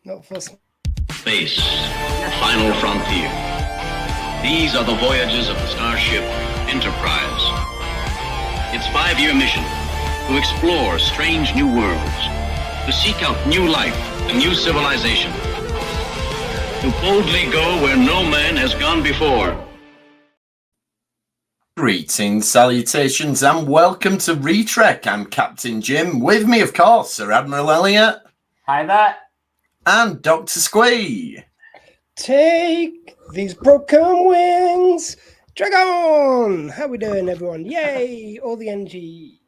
Not for Space, the final frontier. These are the voyages of the starship Enterprise. Its 5-year mission: to explore strange new worlds, to seek out new life and new civilization, to boldly go where no man has gone before. Greetings, salutations, and welcome to Retrek. I'm Captain Jim. With me, of course, Sir Admiral Elliot. Hi there. And Dr. Squee. Take these broken wings, Dragon! How we doing, everyone? Yay! All the energy.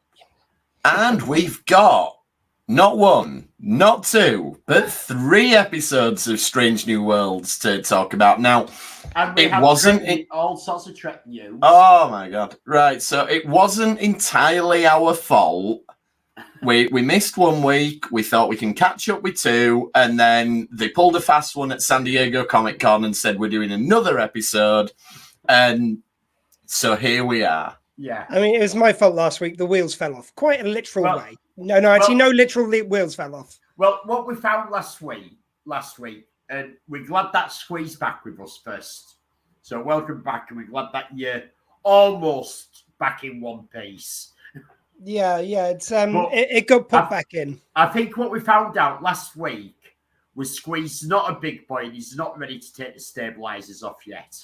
And we've got not one, not two, but 3 episodes of Strange New Worlds to talk about. Now, And it wasn't all sorts of Trek news. Oh my god! Right, so it wasn't entirely our fault. We missed 1 week. We thought we can catch up with 2, and then they pulled a fast one at San Diego Comic-Con and said we're doing another episode, and so here we are. Yeah. I mean, it was my fault last week. The wheels fell off. Quite a literal way. No, actually, no literal wheels fell off. Well, what we found last week, and we're glad that Squee's back with us first. So welcome back, and we're glad that you're almost back in one piece. Yeah, it's it got put back in. I think what we found out last week was Squee's not a big boy, and he's not ready to take the stabilizers off yet.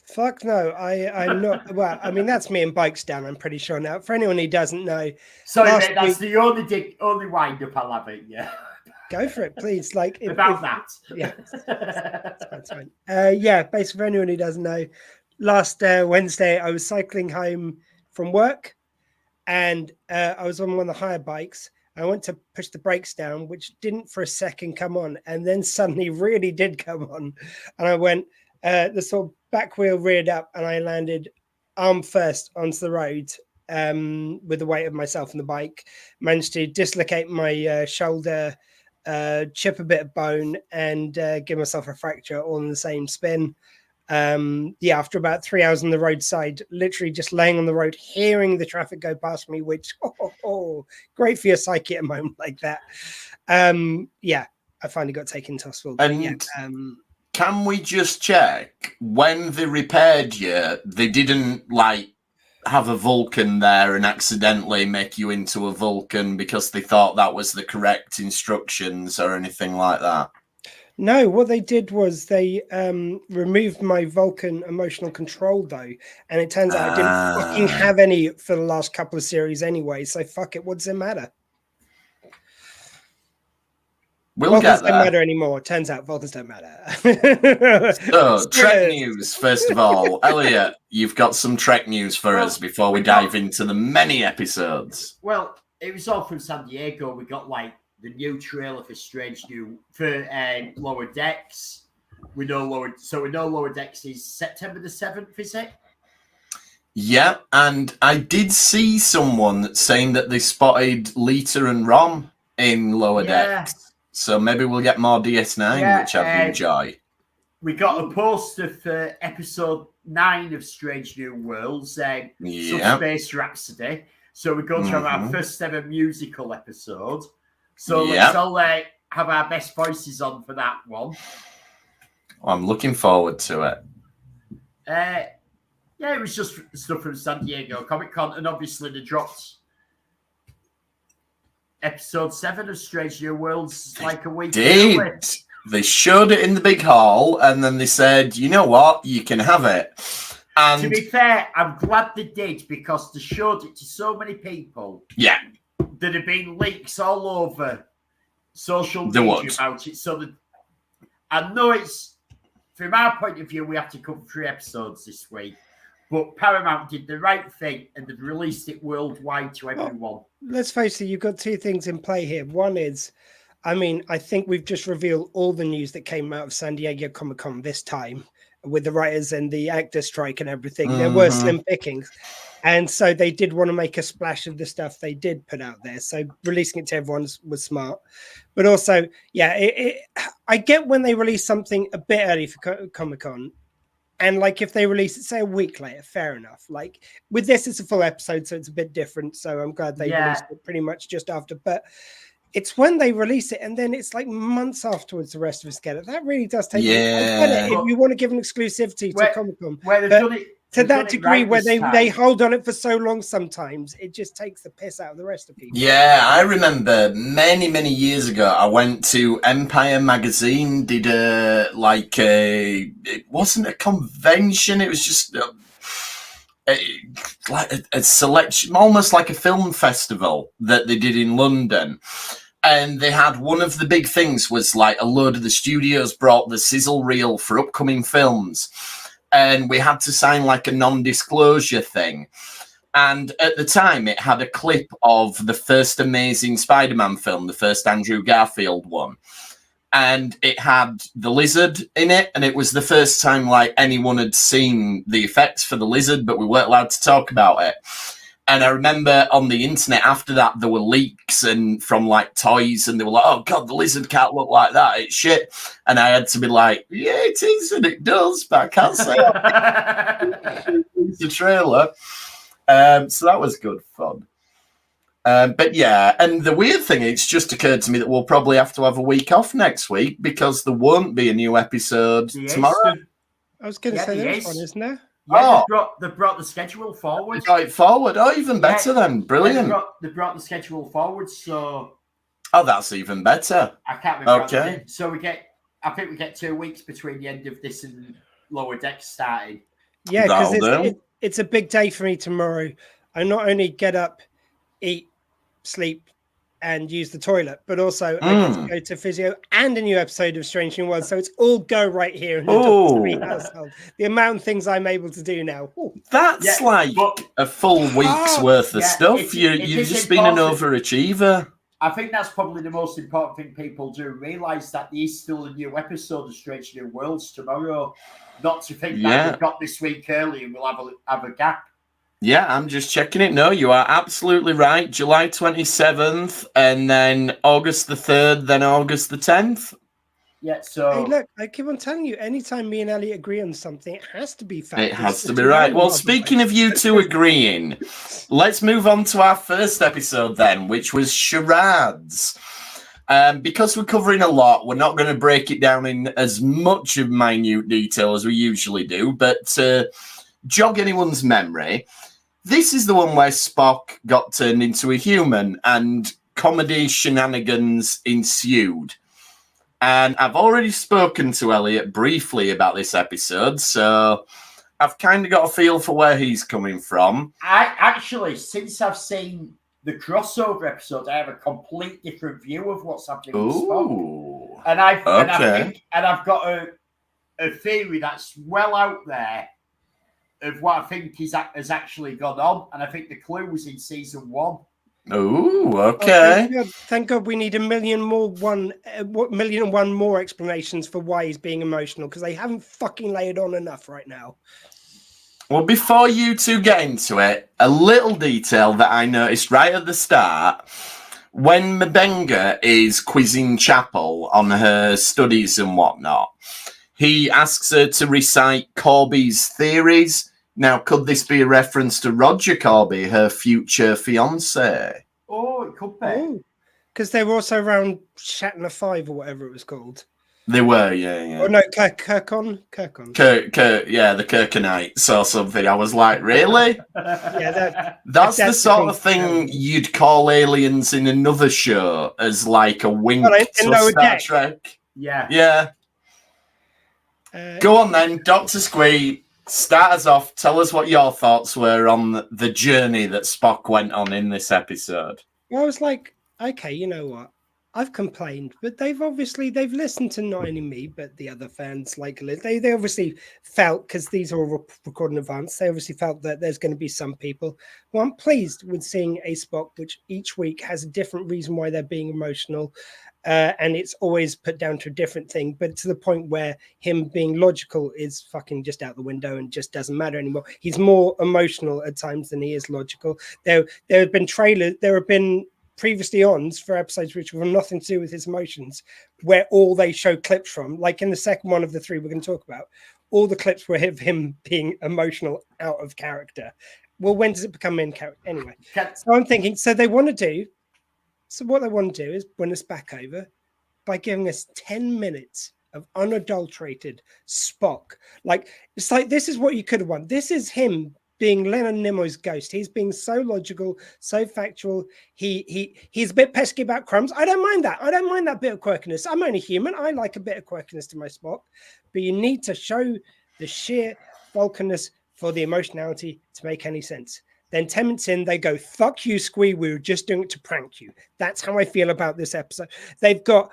Fuck no, I'm not. Well, I mean, that's me and Bikes Down, I'm pretty sure now. For anyone who doesn't know. Sorry, mate, that's the only wind up I'll have it, yeah. Go for it, please. Like that. Yeah, that's fine. Basically, for anyone who doesn't know, last Wednesday I was cycling home from work, and I was on one of the hire bikes. I went to push the brakes down, which didn't for a second come on, and then suddenly really did come on, and I went. The sort of back wheel reared up, and I landed arm first onto the road with the weight of myself and the bike. Managed to dislocate my shoulder, chip a bit of bone, and give myself a fracture all in the same spin. After about 3 hours on the roadside, literally just laying on the road, hearing the traffic go past me, which great for your psyche at a moment like that. I finally got taken to hospital. Can we just check, when they repaired you, they didn't have a Vulcan there and accidentally make you into a Vulcan because they thought that was the correct instructions or anything like that? No, what they did was they removed my Vulcan emotional control, though, and it turns out I didn't fucking have any for the last couple of series anyway, so fuck it, what does it matter? Vulcans don't matter anymore. Turns out Vulcans don't matter. So, Trek news, first of all. Elliot, you've got some Trek news for us before we dive into the many episodes. Well, it was all from San Diego. We got the new trailer for Lower Decks. We know Lower Decks is September the 7th, is it? Yeah, and I did see someone saying that they spotted Lita and Rom in Lower Decks. So maybe we'll get more DS9, which I'd enjoy. We got a poster for episode 9 of Strange New Worlds, Subspace Rhapsody. So we're going to have our first ever musical episode. So let's all have our best voices on for that one. I'm looking forward to it. It was just stuff from San Diego Comic-Con, and obviously they dropped episode 7 of Strange New Worlds a week ago. They showed it in the big hall, and then they said, you know what, you can have it. And to be fair, I'm glad they did, because they showed it to so many people. Yeah. There have been leaks all over social media about it. So I know it's, from our point of view, we have to cover 3 episodes this week. But Paramount did the right thing, and they've released it worldwide to everyone. Let's face it, you've got 2 things in play here. One is, I think we've just revealed all the news that came out of San Diego Comic-Con this time with the writers and the actor strike and everything. There were slim pickings. And so they did want to make a splash of the stuff they did put out there. So releasing it to everyone was smart. But also, I get when they release something a bit early for Comic-Con. And if they release it, say, a week later, fair enough. With this, it's a full episode, so it's a bit different. So I'm glad they released it pretty much just after. But It's when they release it, and then it's like months afterwards the rest of us get it. That really does take. I get it if you want to give an exclusivity to Comic-Con. Where they've done it to that degree, where they hold on it for so long, sometimes it just takes the piss out of the rest of people. Yeah, I remember many years ago, I went to Empire Magazine, did it wasn't a convention, it was just like a selection, almost like a film festival that they did in London. And they had one of the big things was like a load of the studios brought the sizzle reel for upcoming films. And we had to sign like a non-disclosure thing. And at the time, it had a clip of the first Amazing Spider-Man film, the first Andrew Garfield one. And it had the lizard in it. And it was the first time like anyone had seen the effects for the lizard, but we weren't allowed to talk about it. And I remember on the internet after that, there were leaks and from like toys, and they were like, "Oh God, the lizard can't look like that. It's shit." And I had to be like, "Yeah, it is, and it does, but I can't say it's a trailer." So that was good fun. But yeah, and the weird thing, it's just occurred to me that we'll probably have to have a week off next week because there won't be a new episode tomorrow. I was going to say there's one, isn't there? Yeah, they brought the schedule forward. They brought it forward. Oh, even better then. Brilliant. Yeah, they brought the schedule forward, so... Oh, that's even better. I can't remember. Okay. So I think we get 2 weeks between the end of this and Lower Decks starting. Yeah, because it's a big day for me tomorrow. I not only get up, eat, sleep, and use the toilet, but also I get to go to physio and a new episode of Strange New Worlds. So it's all go right here in the Doctor Who household. The amount of things I'm able to do now. Ooh. That's a full week's worth of stuff. You've just been an overachiever. I think that's probably the most important thing people do realise, that there is still a new episode of Strange New Worlds tomorrow. Not to think that we've got this week early and we'll have a gap. Yeah, I'm just checking it. No, you are absolutely right. July 27th, and then August the 3rd, then August the 10th. Yeah, so... Hey, look, I keep on telling you, anytime me and Ellie agree on something, it has to be fact. It has to be right. Well, speaking of you two agreeing, let's move on to our first episode then, which was Charades. Because we're covering a lot, we're not going to break it down in as much of minute detail as we usually do, but to jog anyone's memory, this is the one where Spock got turned into a human and comedy shenanigans ensued. And I've already spoken to Elliot briefly about this episode, so I've kind of got a feel for where he's coming from. I actually, since I've seen the crossover episode, I have a complete different view of what's happening with Spock. And I've got a theory that's well out there of what I think has actually gone on, and I think the clue was in season 1. Oh, okay. Thank God we need 1,000,001 more explanations for why he's being emotional, because they haven't fucking laid on enough right now. Well, before you two get into it, a little detail that I noticed right at the start, when M'Benga is quizzing Chapel on her studies and whatnot, he asks her to recite Corby's theories. Now, could this be a reference to Roger Corby, her future fiance? Oh, it could be. Because they were also around Shatner 5 or whatever it was called. They were, yeah. Oh, no, Kirkon. Yeah, the Kirkonites or something. I was like, really? Yeah, that's the sort of thing you'd call aliens in another show as like a wink to Star Trek. Yeah. Go on then, Dr. Squee. Start us off. Tell us what your thoughts were on the journey that Spock went on in this episode. Well, I was like, okay, you know what? I've complained, but they've listened to not only me, but the other fans. Like they obviously felt, because these are all recorded in advance, they obviously felt that there's going to be some people. Well, I'm pleased with seeing a Spock which each week has a different reason why they're being emotional. And it's always put down to a different thing, but to the point where him being logical is fucking just out the window and just doesn't matter anymore. He's more emotional at times than he is logical. There have been previously ons for episodes which have nothing to do with his emotions, where all they show clips from, like in the second one of the 3 we're going to talk about, all the clips were of him being emotional out of character. Well, when does it become in character? Anyway, so I'm thinking, so they want to do So what they want to do is win us back over by giving us 10 minutes of unadulterated Spock. Like, it's like, this is what you could have won. This is him being Leonard Nimoy's ghost. He's being so logical, so factual. He's a bit pesky about crumbs. I don't mind that. I don't mind that bit of quirkiness. I'm only human. I like a bit of quirkiness to my Spock. But you need to show the sheer Vulcanness for the emotionality to make any sense. Then 10 minutes in, they go, fuck you, Squee, we were just doing it to prank you. That's how I feel about this episode. They've got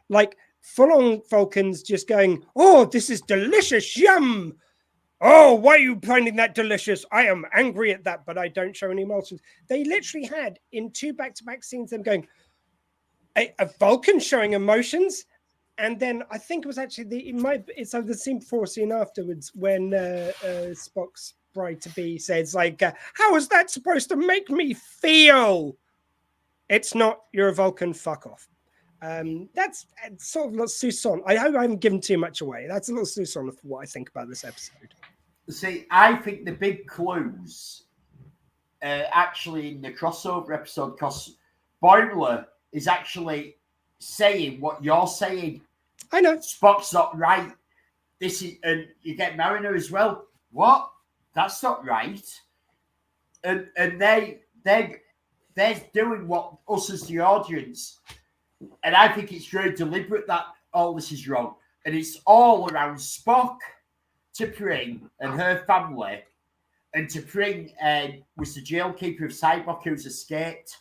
like full-on Vulcans just going, oh, this is delicious, yum. Oh, why are you finding that delicious? I am angry at that, but I don't show any emotions. They literally had, in 2 back-to-back scenes, them going, a Vulcan showing emotions. And then I think it was actually it's the scene before, scene afterwards, when Spock's bride-to-be says, like, how is that supposed to make me feel? It's not, you're a Vulcan, fuck off. That's sort of a little Susan. I hope I haven't given too much away. That's a little Susan of what I think about this episode. See, I think the big clues actually in the crossover episode, because Boimler is actually saying what you're saying. I know. Spock's not right. This is, and you get Mariner as well. What? That's not right. And they're doing what us as the audience. And I think it's very deliberate that all this is wrong. And it's all around Spock, T'Pring and her family. And T'Pring was the jailkeeper of Sybok who's escaped,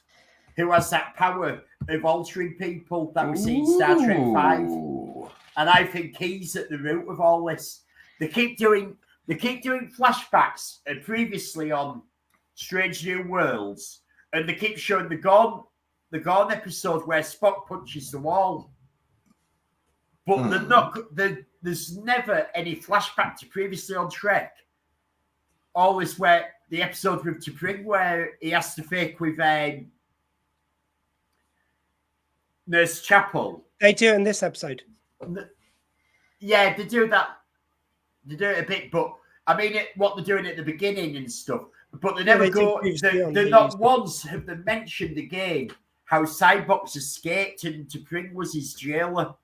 who has that power of altering people that we see in Star Trek 5. And I think he's at the root of all this. They keep doing flashbacks previously on Strange New Worlds. And they keep showing the Gorn episode where Spock punches the wall. But there's never any flashback to previously on Trek. Always where the episode with T'Pring where he has to fake with Nurse Chapel. They do in this episode. Yeah, they do that. They do it a bit, but I mean, what they're doing at the beginning and stuff. But they never go. They're not once have they mentioned again how Cybox escaped and T'Pring was his jailer.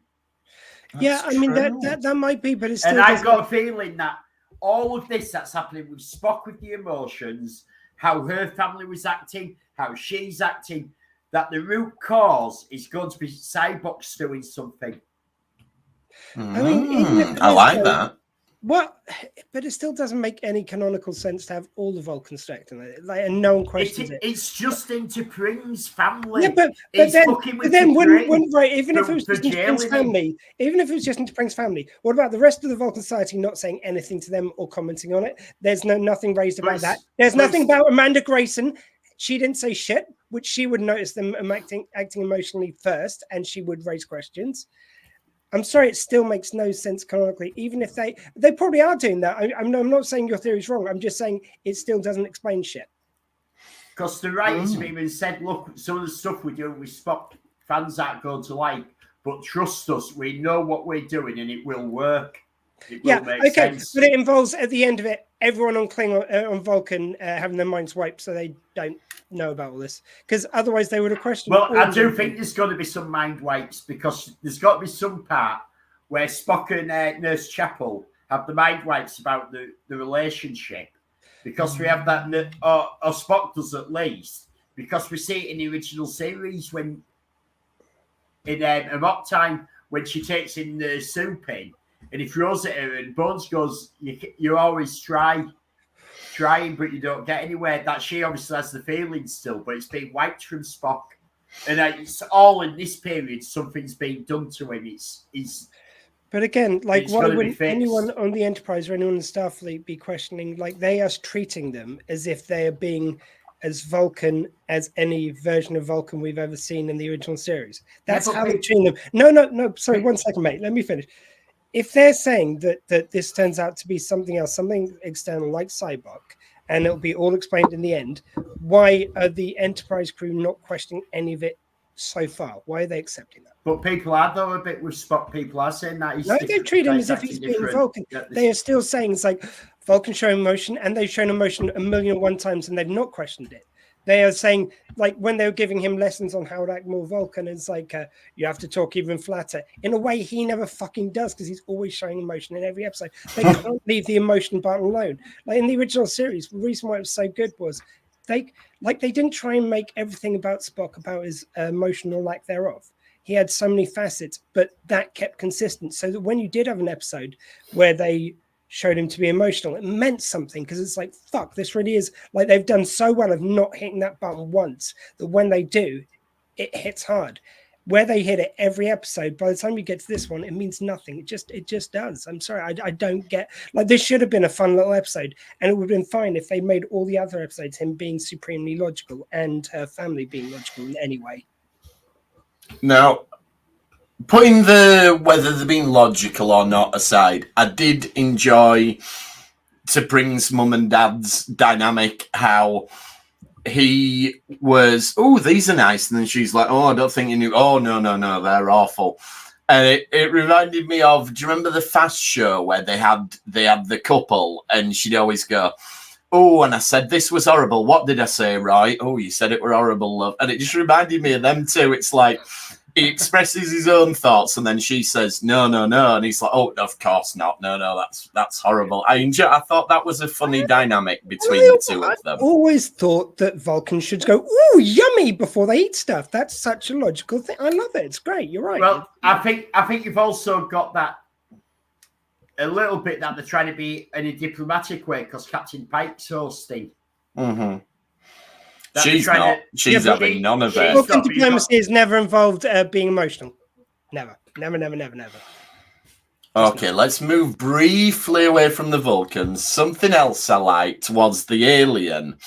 Yeah, I mean that might be, but it's still. And I've got a feeling that all of this that's happening with Spock with the emotions, how her family was acting, how she's acting, that the root cause is going to be Cybox doing something. I mean, I like that. What? But it still doesn't make any canonical sense to have all the Vulcans acting like it, and no one questions it. It's just into Pring's family. Yeah, but then wouldn't right? Even if it was just into Pring's family, what about the rest of the Vulcan society not saying anything to them or commenting on it? There's nothing raised about that. There's nothing about Amanda Grayson. She didn't say shit, which she would notice them acting emotionally first, and she would raise questions. I'm sorry, it still makes no sense canonically, even if they probably are doing that. I'm not saying your theory's wrong. I'm just saying it still doesn't explain shit. Because the writers have even said, look, some of the stuff we're doing with Spock, fans aren't going to like, but trust us, we know what we're doing and it will work. It will make sense. But it involves, at the end of it, everyone on Klingon, on Vulcan having their minds wiped so they don't know about all this. Because otherwise they would have questioned. Well, I do think there's going to be some mind wipes because there's got to be some part where Spock and Nurse Chapel have the mind wipes about the relationship. Because we have that, or Spock does at least, because we see it in the original series when, in Amok Time, when she takes in the soup in, and he throws it at her, and Bones goes, you always trying, but you don't get anywhere. That she obviously has the feeling still, but it's been wiped from Spock. And it's all in this period, something's been done to him. But again, like, why wouldn't anyone on the Enterprise or anyone in Starfleet be questioning, like, they are treating them as if they are being as Vulcan as any version of Vulcan we've ever seen in the original series. That's how they're treating them. No, sorry, 1 second, mate. Let me finish. If they're saying that this turns out to be something else, something external like Sybok, and it'll be all explained in the end, why are the Enterprise crew not questioning any of it so far? Why are they accepting that? But people are, though, a bit with Spock. People are saying that he's... No, they treat him as if he's being Vulcan. They are still saying it's like Vulcan showing emotion, and they've shown emotion 1,000,001 times, and they've not questioned it. They are saying, like, when they were giving him lessons on how to act more Vulcan, it's like, you have to talk even flatter. In a way, he never fucking does, because he's always showing emotion in every episode. They can't leave the emotion part alone. Like, in the original series, the reason why it was so good was they didn't try and make everything about Spock about his emotional lack thereof. He had so many facets, but that kept consistent. So that when you did have an episode where they showed him to be emotional, it meant something, because it's like, fuck, this really is, like, they've done so well of not hitting that button once that when they do, it hits hard. Where they hit it every episode, by the time you get to this one, it means nothing. It just does. I'm sorry, I don't get, like, this should have been a fun little episode, and it would have been fine if they made all the other episodes him being supremely logical and her family being logical in any way. Now, putting the whether they're being logical or not aside, I did enjoy T'Pring's mum and dad's dynamic, how he was, oh, these are nice, and then she's like, oh, I don't think you knew, oh, no, they're awful. And it reminded me of, do you remember the Fast Show where they had the couple, and she'd always go, oh, and I said this was horrible. What did I say, right? Oh, you said it were horrible, love. And it just reminded me of them two. It's like he expresses his own thoughts, and then she says, no, and he's like, oh, of course not. No, that's horrible. I thought that was a funny dynamic between the two of them. I always thought that Vulcans should go, ooh, yummy, before they eat stuff. That's such a logical thing. I love it. It's great. You're right. Well, I think you've also got that a little bit that they're trying to be in a diplomatic way, because Captain Pike's hosting. Mm-hmm. She's not. She's having none of it. Vulcan diplomacy has never involved being emotional. Never. Okay, let's move briefly away from the Vulcans. Something else I liked was the alien,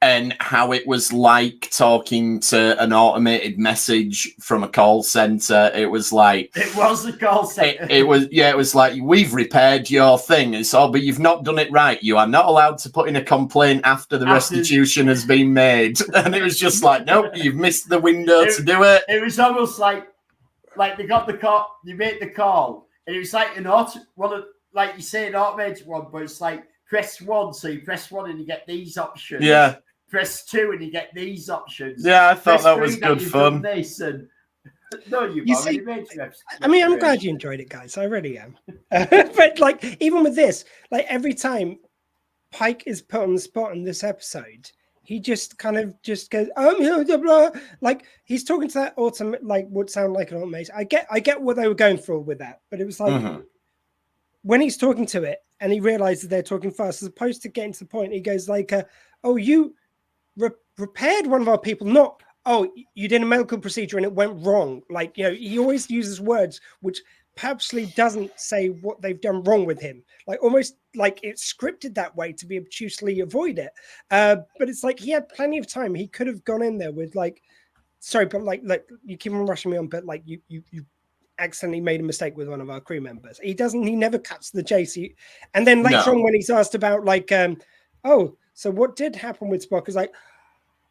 and how it was like talking to an automated message from a call center. It was like, it was a call center. It was like, we've repaired your thing. It's all, but you've not done it right. You are not allowed to put in a complaint after the restitution has been made. And it was just like, nope, you've missed the window to do it. It was almost like they got the call, you made the call, and it was like like you say, an automated one, but it's like press 1, so you press 1 and you get these options. Yeah. Press 2 and you get these options. Yeah, I thought Press that was 3 good fun. This and... No, you see, I mean, I'm glad you enjoyed it, guys. I really am. But like, even with this, like every time Pike is put on the spot in this episode, he just kind of just goes, blah, blah. Like he's talking to that automate, like would sound like an automate. I get what they were going for with that, but it was like when he's talking to it and he realizes they're talking fast, as opposed to getting to the point, he goes like, "Oh, you repaired one of our people, not." Oh, you did a medical procedure and it went wrong. Like, you know, he always uses words which purposely doesn't say what they've done wrong with him. Like, almost like it's scripted that way to be obtusely avoid it. But it's like he had plenty of time. He could have gone in there with like, sorry, but like you keep on rushing me on, but like you accidentally made a mistake with one of our crew members. He never cuts the chase. And then later on when he's asked about like, oh, so what did happen with Spock? Is like,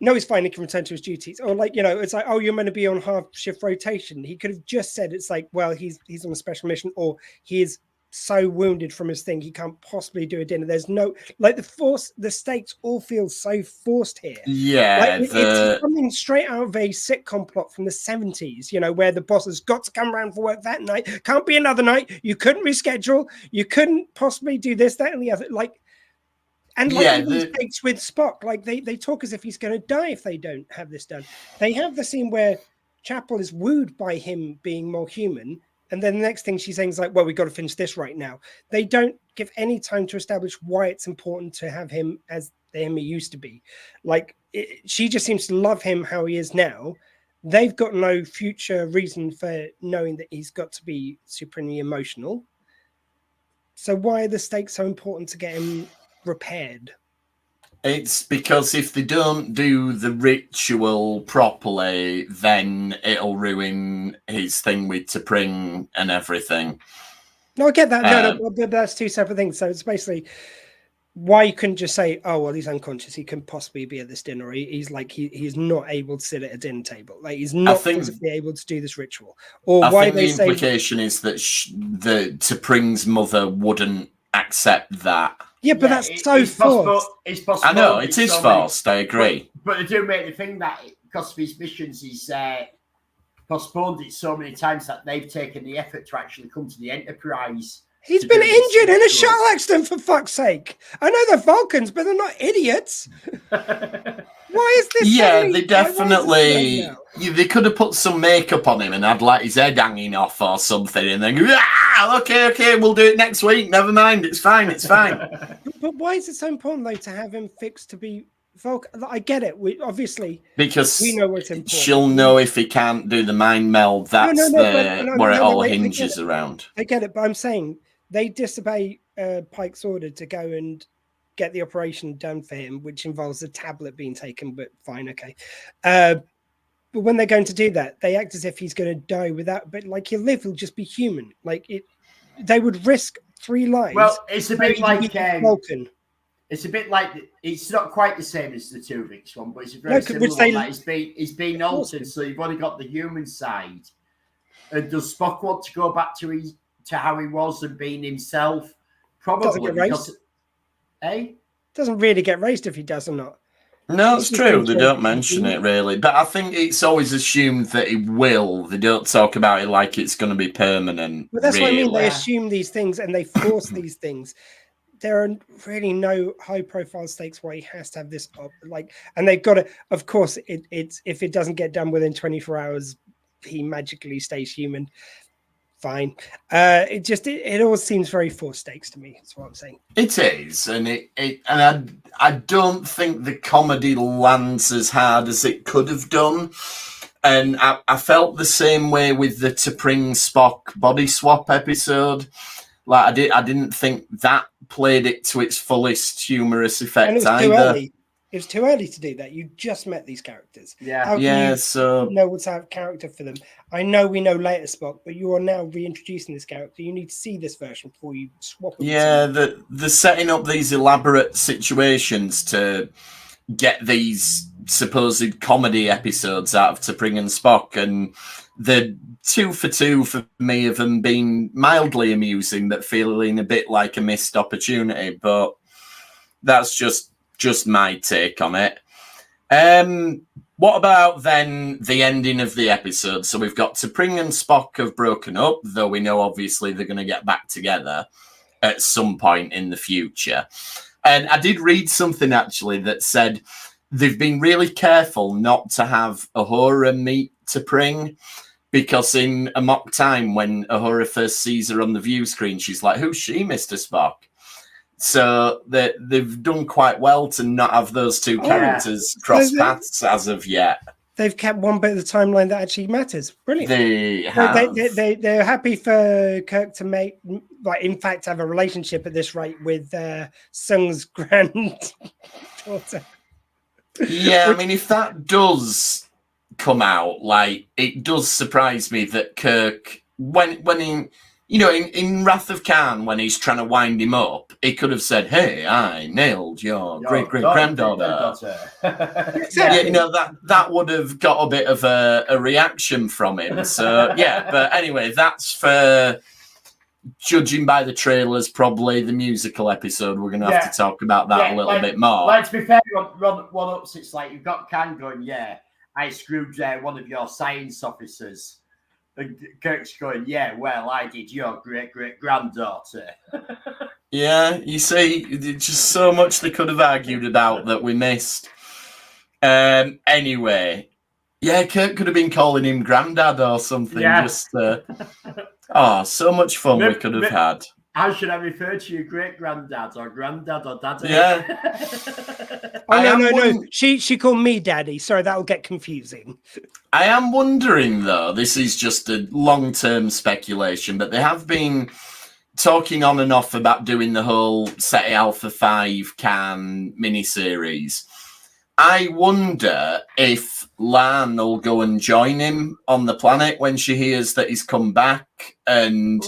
no, he's fine. He can return to his duties. Or like, you know, it's like, oh, you're meant to be on half shift rotation. He could have just said, it's like, well, he's on a special mission, or he is so wounded from his thing, he can't possibly do a dinner. There's no, like the stakes all feel so forced here. Yeah. Like, it's something straight out of a sitcom plot from the 70s, you know, where the boss has got to come around for work that night. Can't be another night. You couldn't reschedule. You couldn't possibly do this, that, and the other. Like, and like the stakes with Spock, like they talk as if he's going to die if they don't have this done. They have the scene where Chapel is wooed by him being more human, and then the next thing she's saying is like, well, we got to finish this right now. They don't give any time to establish why it's important to have him as the him he used to be. Like, she just seems to love him how he is now. They've got no future reason for knowing that he's got to be supremely emotional. So why are the stakes so important to get him repaired? It's because if they don't do the ritual properly, then it'll ruin his thing with T'Pring and everything. No, I get that. No, but that's two separate things. So it's basically why you couldn't just say, oh, well, he's unconscious. He can possibly be at this dinner. He's like, he's not able to sit at a dinner table. Like, he's not physically able to do this ritual. Or why they say... the implication is that the T'Pring's mother wouldn't accept that. Yeah, but that's so it's possible. forced. It's possible. I know it is forced. I agree. But they do make the thing that because of his missions, he's postponed it so many times that they've taken the effort to actually come to the Enterprise. He's been injured in a shuttle accident, for fuck's sake. I know they're Vulcans, but they're not idiots. Why is this? Yeah, they definitely. They could have put some makeup on him and had like his head hanging off or something, and then go, okay, we'll do it next week. Never mind, it's fine. But why is it so important though to have him fixed to be Vulcan? I get it. We obviously because we know what's important. She'll know if he can't do the mind meld. That's where it all hinges around. I get it, but I'm saying they disobey Pike's order to go and get the operation done for him, which involves a tablet being taken, but fine, okay. But when they're going to do that, they act as if he's going to die without, but like he'll live, he'll just be human. Like they would risk 3 lives. Well, it's a bit like Vulcan. It's a bit like it's not quite the same as the Tuvix one, but it's a very similar one. Like it's been altered, so you've only got the human side. And does Spock want to go back to how he was and being himself? Probably because. Doesn't really get raised if he does or not. No, it's true. They don't mention it really, but I think it's always assumed that he will. They don't talk about it like it's going to be permanent. But that's what I mean. They assume these things and they force these things. There are really no high-profile stakes where he has to have this and they've got to. Of course, it's if it doesn't get done within 24 hours, he magically stays human. Fine. It all seems very forced stakes to me. That's what I'm saying. It is, and I don't think the comedy lands as hard as it could have done. And I felt the same way with the T'Pring Spock body swap episode. Like I didn't think that played it to its fullest humorous effect either. It was too early to do that. You just met these characters. Yeah. How can you know what's out of character for them? I know we know later Spock, but you are now reintroducing this character. You need to see this version before you swap it. Yeah, the setting up these elaborate situations to get these supposed comedy episodes out of T'Pring and Spock, and the 2 for 2 for me of them being mildly amusing, but feeling a bit like a missed opportunity. But that's just my take on it. What about then the ending of the episode? So we've got T'Pring and Spock have broken up, though we know obviously they're going to get back together at some point in the future. And I did read something actually that said they've been really careful not to have Uhura meet T'Pring, because in A Mock Time, when Uhura first sees her on the view screen, she's like, "Who's she, Mr. Spock?" So they've done quite well to not have those two characters cross paths as of yet. They've kept one bit of the timeline that actually matters. Brilliant. They have. They're happy for Kirk to make, in fact, have a relationship at this rate with Sung's granddaughter. Yeah, I mean, if that does come out, it does surprise me that Kirk, when in Wrath of Khan, when he's trying to wind him up, he could have said, "Hey, I nailed your great-great-granddaughter." Exactly. That would have got a bit of a reaction from him. So, yeah, but anyway, that's for, judging by the trailers, probably the musical episode. We're going to have to talk about that a little bit more. Let's be fair, one-ups, it's like you've got Khan going, I screwed one of your science officers. And Kirk's going, well, I did your great-great-granddaughter. Yeah, you see, just so much they could have argued about that we missed. Anyway, Kirk could have been calling him Grandad or something. Yeah. So much fun we could have had. How should I refer to you, great-granddad or granddad or daddy? Yeah. No. She called me daddy. Sorry, that'll get confusing. I am wondering, though, this is just a long-term speculation, but they have been talking on and off about doing the whole SETI Alpha 5 Khan miniseries. I wonder if Lan will go and join him on the planet when she hears that he's come back, and...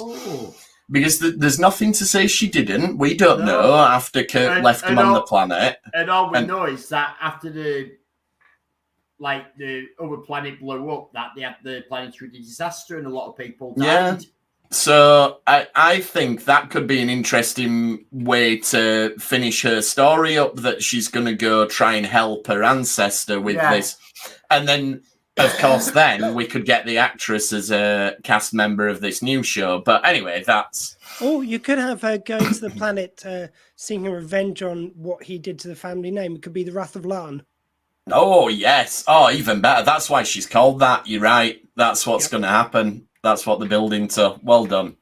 Because there's nothing to say she didn't. We don't know after Kirk left him on the planet. And all we know is that after the other planet blew up, that they had the planetary disaster and a lot of people died. So I think that could be an interesting way to finish her story up, that she's going to go try and help her ancestor with this. And then, of course, then we could get the actress as a cast member of this new show. But anyway, that's... Oh, you could have her going to the planet seeking revenge on what he did to the family name. It could be the Wrath of Larn. Oh, yes. Oh, even better. That's why she's called that. You're right. That's what's going to happen. That's what they're building to. Well done.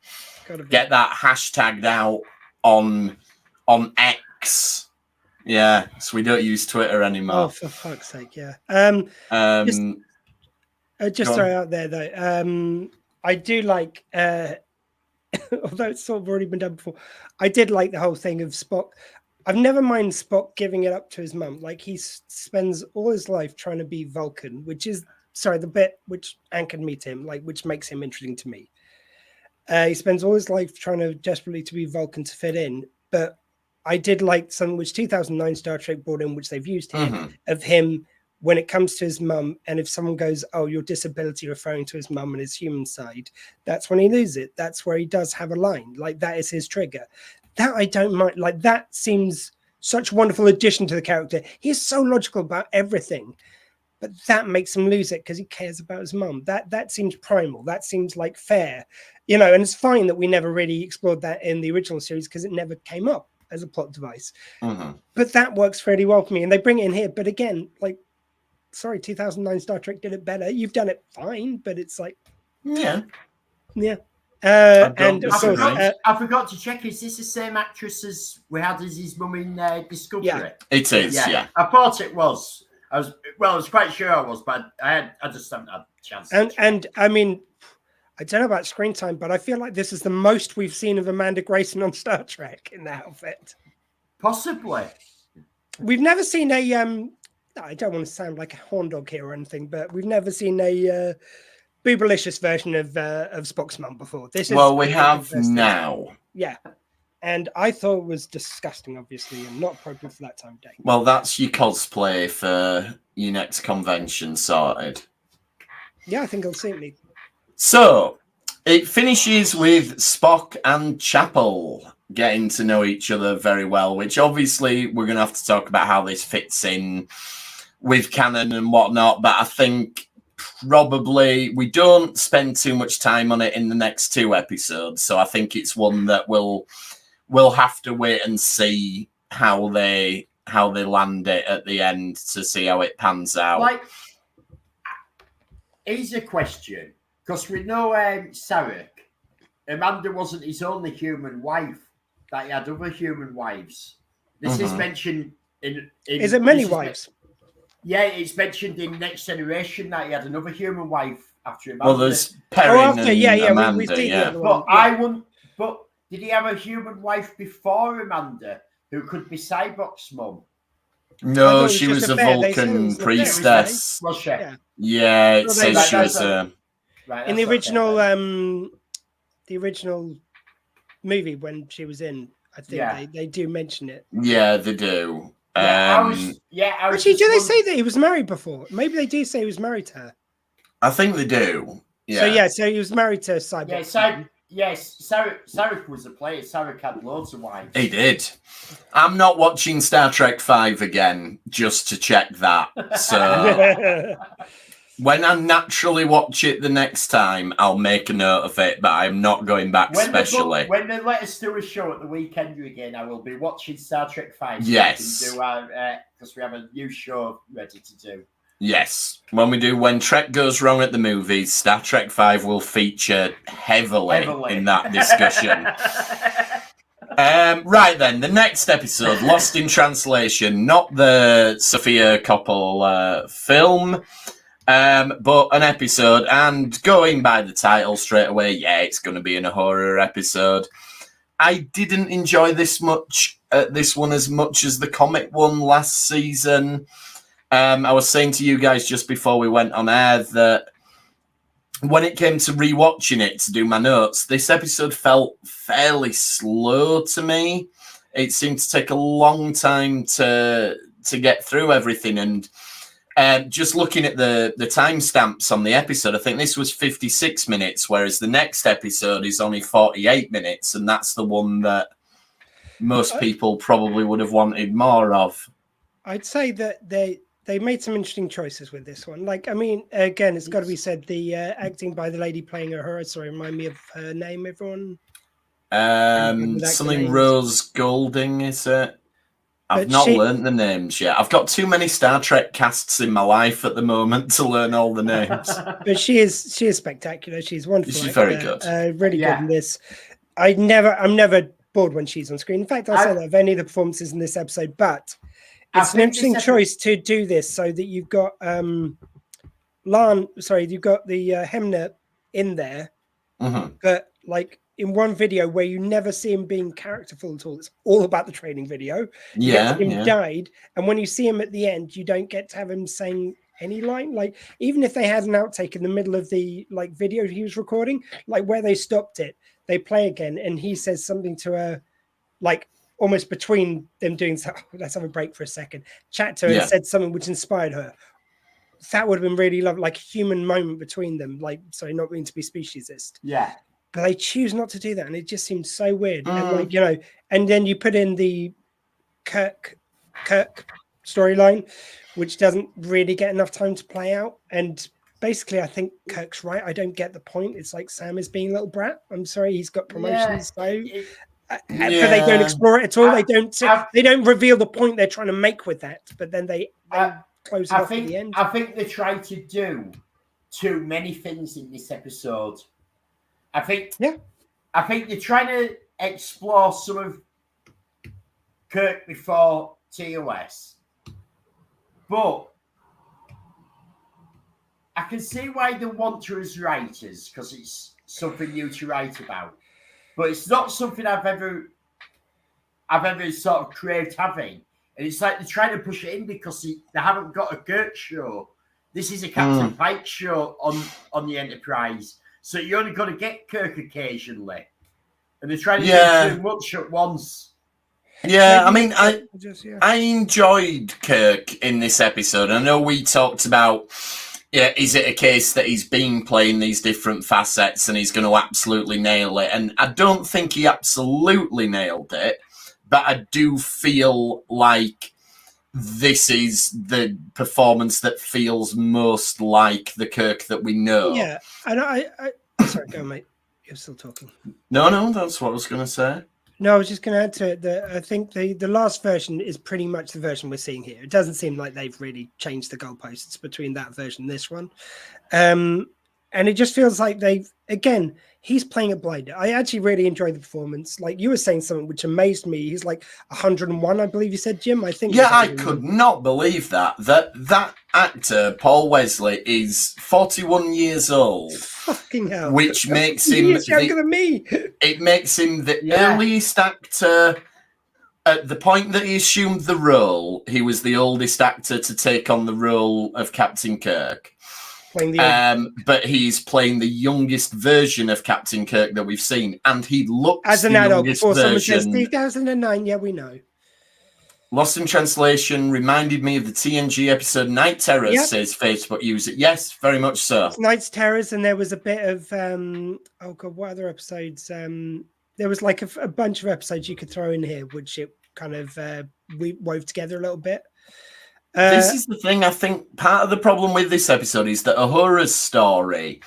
Get that hashtagged out on X. Yeah, so we don't use Twitter anymore. Oh, for fuck's sake, yeah. Just throw out there though. I do like, although it's sort of already been done before, I did like the whole thing of Spock. I've never minded Spock giving it up to his mum. Like, he spends all his life trying to be Vulcan, which is, sorry, the bit which anchored me to him, like, which makes him interesting to me. He spends all his life trying to desperately to be Vulcan to fit in, but I did like something which 2009 Star Trek brought in, which they've used here, of him when it comes to his mum, and if someone goes, oh, your disability, referring to his mum and his human side, that's when he loses it. That's where he does have a line. Like, that is his trigger. That I don't mind. Like, that seems such a wonderful addition to the character. He's so logical about everything, but that makes him lose it because he cares about his mum. That seems primal. That seems like fair, you know. And it's fine that we never really explored that in the original series because it never came up as a plot device. But that works fairly well for me, and they bring it in here. But again, like, sorry, 2009 Star Trek did it better. You've done it fine, but it's like, yeah. And of course, I forgot to check. Is this the same actress as we had as his mum in Discovery? Yeah, it is. Yeah, I thought it was. I was quite sure I was, but I just haven't had a chance. And I mean, I don't know about screen time, but I feel like this is the most we've seen of Amanda Grayson on Star Trek in that outfit. Possibly. We've never seen a I don't want to sound like a horn dog here or anything, but we've never seen a boobalicious version of Spock's mum before. This is we have now. Yeah. And I thought it was disgusting, obviously, and not appropriate for that time of day. Well, that's your cosplay for your next convention sorted. Yeah, I think it'll suit me. So, it finishes with Spock and Chapel getting to know each other very well, which obviously we're going to have to talk about how this fits in with canon and whatnot, but I think probably we don't spend too much time on it in the next 2 episodes, so I think it's one that we'll have to wait and see how they land it at the end to see how it pans out. Like, here's a question, because we know Sarek, Amanda wasn't his only human wife, that he had other human wives. This is mentioned in is it many wives? Yeah, it's mentioned in Next Generation that he had another human wife after Amanda. Well, there's Perrin and Amanda, we've seen the other but one. I wouldn't. But did he have a human wife before Amanda who could be Cyborg's mum? No, she was a Vulcan priestess. Was she? Yeah, it says she was a. Right, in the original movie when she was in, I think they do mention it. Yeah, they do. Actually, do they say that he was married before? Maybe they do say he was married to her. I think they do. Yeah. So he was married to Cyborg. Yes, Sarek was a player. Sarek had loads of wives. He did. I'm not watching Star Trek 5 again just to check that. So when I naturally watch it the next time, I'll make a note of it, but I'm not going back specially. When they let us do a show at the weekend again, I will be watching Star Trek 5. Yes. Because we have a new show ready to do. Yes. When Trek goes wrong at the movies, Star Trek 5 will feature heavily. In that discussion. Right then, the next episode, Lost in Translation, not the Sophia Coppola film, but an episode, and going by the title straight away, it's going to be in a horror episode. I didn't enjoy this one as much as the comic one last season. I was saying to you guys just before we went on air that when it came to rewatching it to do my notes, this episode felt fairly slow to me. It seemed to take a long time to get through everything, and Just looking at the timestamps on the episode, I think this was 56 minutes, whereas the next episode is only 48 minutes, and that's the one that most people probably would have wanted more of. I'd say that they made some interesting choices with this one. Like, I mean, again, it's got to be said, the acting by the lady playing her, sorry, remind me of her name, everyone. Something Rose Golding, is it? I've not learned the names yet. I've got too many Star Trek casts in my life at the moment to learn all the names. But she is spectacular. She's wonderful. She's very good. Really good in this. I'm never bored when she's on screen. In fact, I say that of any of the performances in this episode, but it's an interesting choice to do this so that you've got you've got the Hemner in there, but like in one video where you never see him being characterful at all. It's all about the training video. Him died, and when you see him at the end, you don't get to have him saying any line. Like, even if they had an outtake in the middle of the like video he was recording, like where they stopped it, they play again, and he says something to her, like almost between them doing so. Let's have a break for a second. Chat to her and said something which inspired her. That would have been really lovely, like a human moment between them. Like, sorry, not meaning to be speciesist. Yeah. But they choose not to do that, and it just seems so weird. And like, you know, and then you put in the Kirk storyline, which doesn't really get enough time to play out. And basically, I think Kirk's right. I don't get the point. It's like Sam is being a little brat. I'm sorry, he's got promotions, but they don't explore it at all. They don't reveal the point they're trying to make with that. But then they close it off at the end. I think they try to do too many things in this episode. I think they're trying to explore some of Kirk before TOS, but I can see why they want to as writers, because it's something new to write about. But it's not something I've ever sort of craved having, and it's like they're trying to push it in because they haven't got a Kirk show. This is a Captain Pike show on the Enterprise. So you're only going to get Kirk occasionally. And they're trying to do too much at once. Yeah, I mean, I enjoyed Kirk in this episode. I know we talked about, is it a case that he's been playing these different facets and he's going to absolutely nail it? And I don't think he absolutely nailed it. But I do feel like this is the performance that feels most like the Kirk that we know. Yeah, and I sorry, go mate. You're still talking. No, that's what I was going to say. No, I was just going to add to it that I think the last version is pretty much the version we're seeing here. It doesn't seem like they've really changed the goalposts between that version and this one. And it just feels like he's playing a blinder. I actually really enjoyed the performance. Like, you were saying something which amazed me. He's like 101, I believe you said, Jim. I think. Yeah, I could not believe that actor, Paul Wesley, is 41 years old. Fucking hell. Which makes him He's younger than me. It makes him the earliest actor. At the point that he assumed the role, he was the oldest actor to take on the role of Captain Kirk. But he's playing the youngest version of Captain Kirk that we've seen, and he looks as an the adult. youngest Before someone version. says 2009, yeah, we know. Lost in Translation reminded me of the TNG episode Night Terrors, says Facebook user. Yes, very much so. Night Terrors, and there was a bit of what other episodes? There was like a bunch of episodes you could throw in here, which it kind of we wove together a little bit. This is the thing. I think part of the problem with this episode is that Uhura's story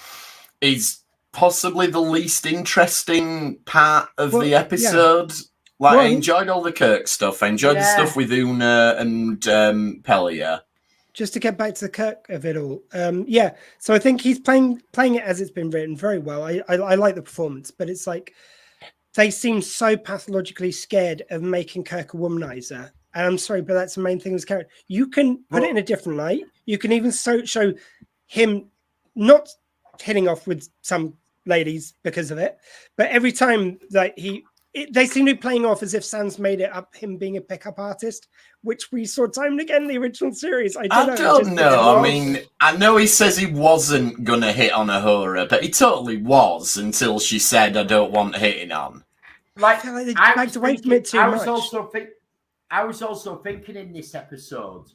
is possibly the least interesting part of the episode. I enjoyed all the Kirk stuff. I enjoyed the stuff with Una and Pelia. Just to get back to the Kirk of it all, So I think he's playing it as it's been written very well. I like the performance, but it's like they seem so pathologically scared of making Kirk a womanizer. And I'm sorry, but that's the main thing with this character. You can put it in a different light. You can even show him not hitting off with some ladies because of it. But every time that they seem to be playing off as if Sam's made it up, him being a pickup artist, which we saw time and again in the original series. I don't know. I mean, I know he says he wasn't going to hit on Uhura, but he totally was until she said, I don't want hitting on. Like, they backed away from it too much. I was also thinking in this episode,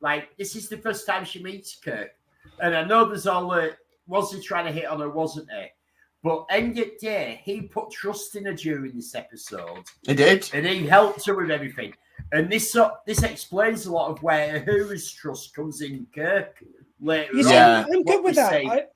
like this is the first time she meets Kirk, and I know there's all the was he trying to hit on her, wasn't he? But end of the day, he put trust in her during this episode. He did, and he helped her with everything. And this explains a lot of where Uhura's trust comes in Kirk later on. Yeah. I'm good with that. Say.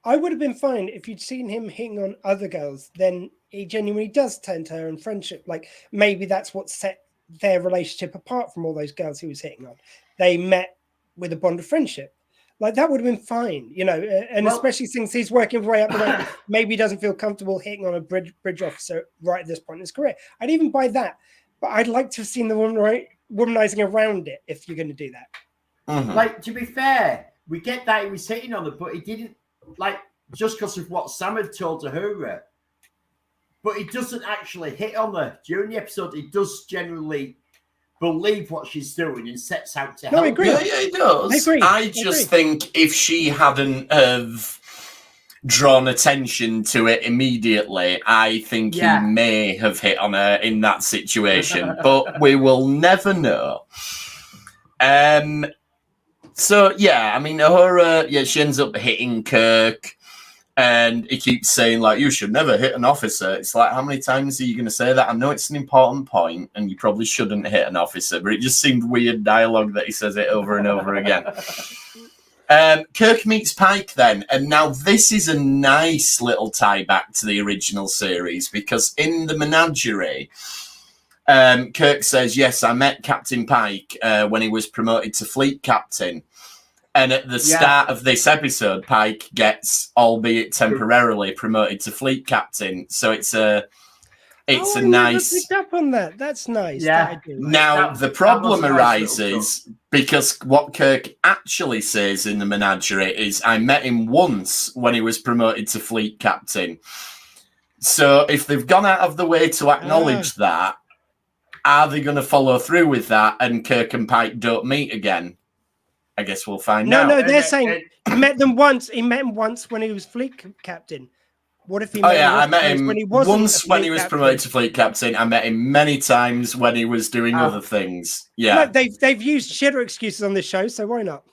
I would have been fine if you'd seen him hitting on other girls. Then he genuinely does turn to her in friendship. Like maybe that's what set their relationship apart from all those girls he was hitting on. They met with a bond of friendship. Like that would have been fine, you know, and especially since he's working his way up the way, maybe he doesn't feel comfortable hitting on a bridge officer right at this point in his career. I'd even buy that, but I'd like to have seen the womanizing around it if you're going to do that. Mm-hmm. Like, to be fair, we get that he was hitting on her, but he didn't, like, just because of what Sam had told Uhura. But he doesn't actually hit on her during the episode. He does generally believe what she's doing and sets out to help. I agree. Yeah, he does. I just think if she hadn't have drawn attention to it immediately, I think he may have hit on her in that situation, but we will never know. So yeah, I mean, Uhura, she ends up hitting Kirk, and he keeps saying like, "You should never hit an officer." It's like, how many times are you going to say that? I know it's an important point, and you probably shouldn't hit an officer, but it just seemed weird dialogue that he says it over and over again. Kirk meets Pike then, and now this is a nice little tie back to the original series, because in the menagerie, Kirk says, "Yes, I met Captain Pike when he was promoted to fleet captain." And at the start of this episode, Pike gets, albeit temporarily, promoted to fleet captain. So it's a nice. Picked up on that. That's nice. Yeah. Now the problem arises because what Kirk actually says in the menagerie is, "I met him once when he was promoted to fleet captain." So if they've gone out of the way to acknowledge that, are they going to follow through with that? And Kirk and Pike don't meet again? I guess we'll find out. No, they're saying he met them once. He met him once when he was fleet captain. What if he? I met him when he was promoted to fleet captain. I met him many times when he was doing other things. Yeah, no, they've used shitter excuses on this show, so why not?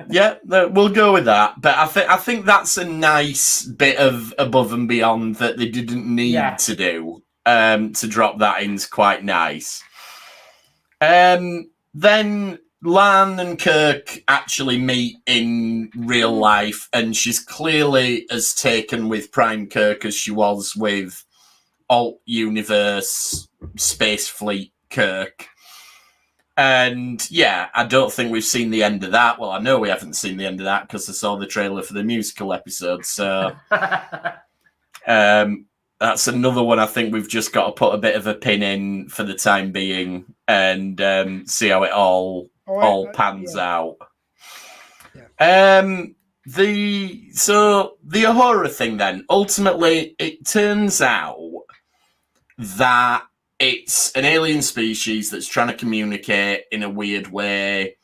Yeah, we'll go with that. But I think that's a nice bit of above and beyond that they didn't need to do. To drop that in is quite nice. Then Lan and Kirk actually meet in real life, and she's clearly as taken with Prime Kirk as she was with Alt Universe Space Fleet Kirk. And yeah, I don't think we've seen the end of that. Well, I know we haven't seen the end of that because I saw the trailer for the musical episode. So that's another one I think we've just got to put a bit of a pin in for the time being and see how it all pans out. Yeah. The Uhura thing then, ultimately it turns out that it's an alien species that's trying to communicate in a weird way,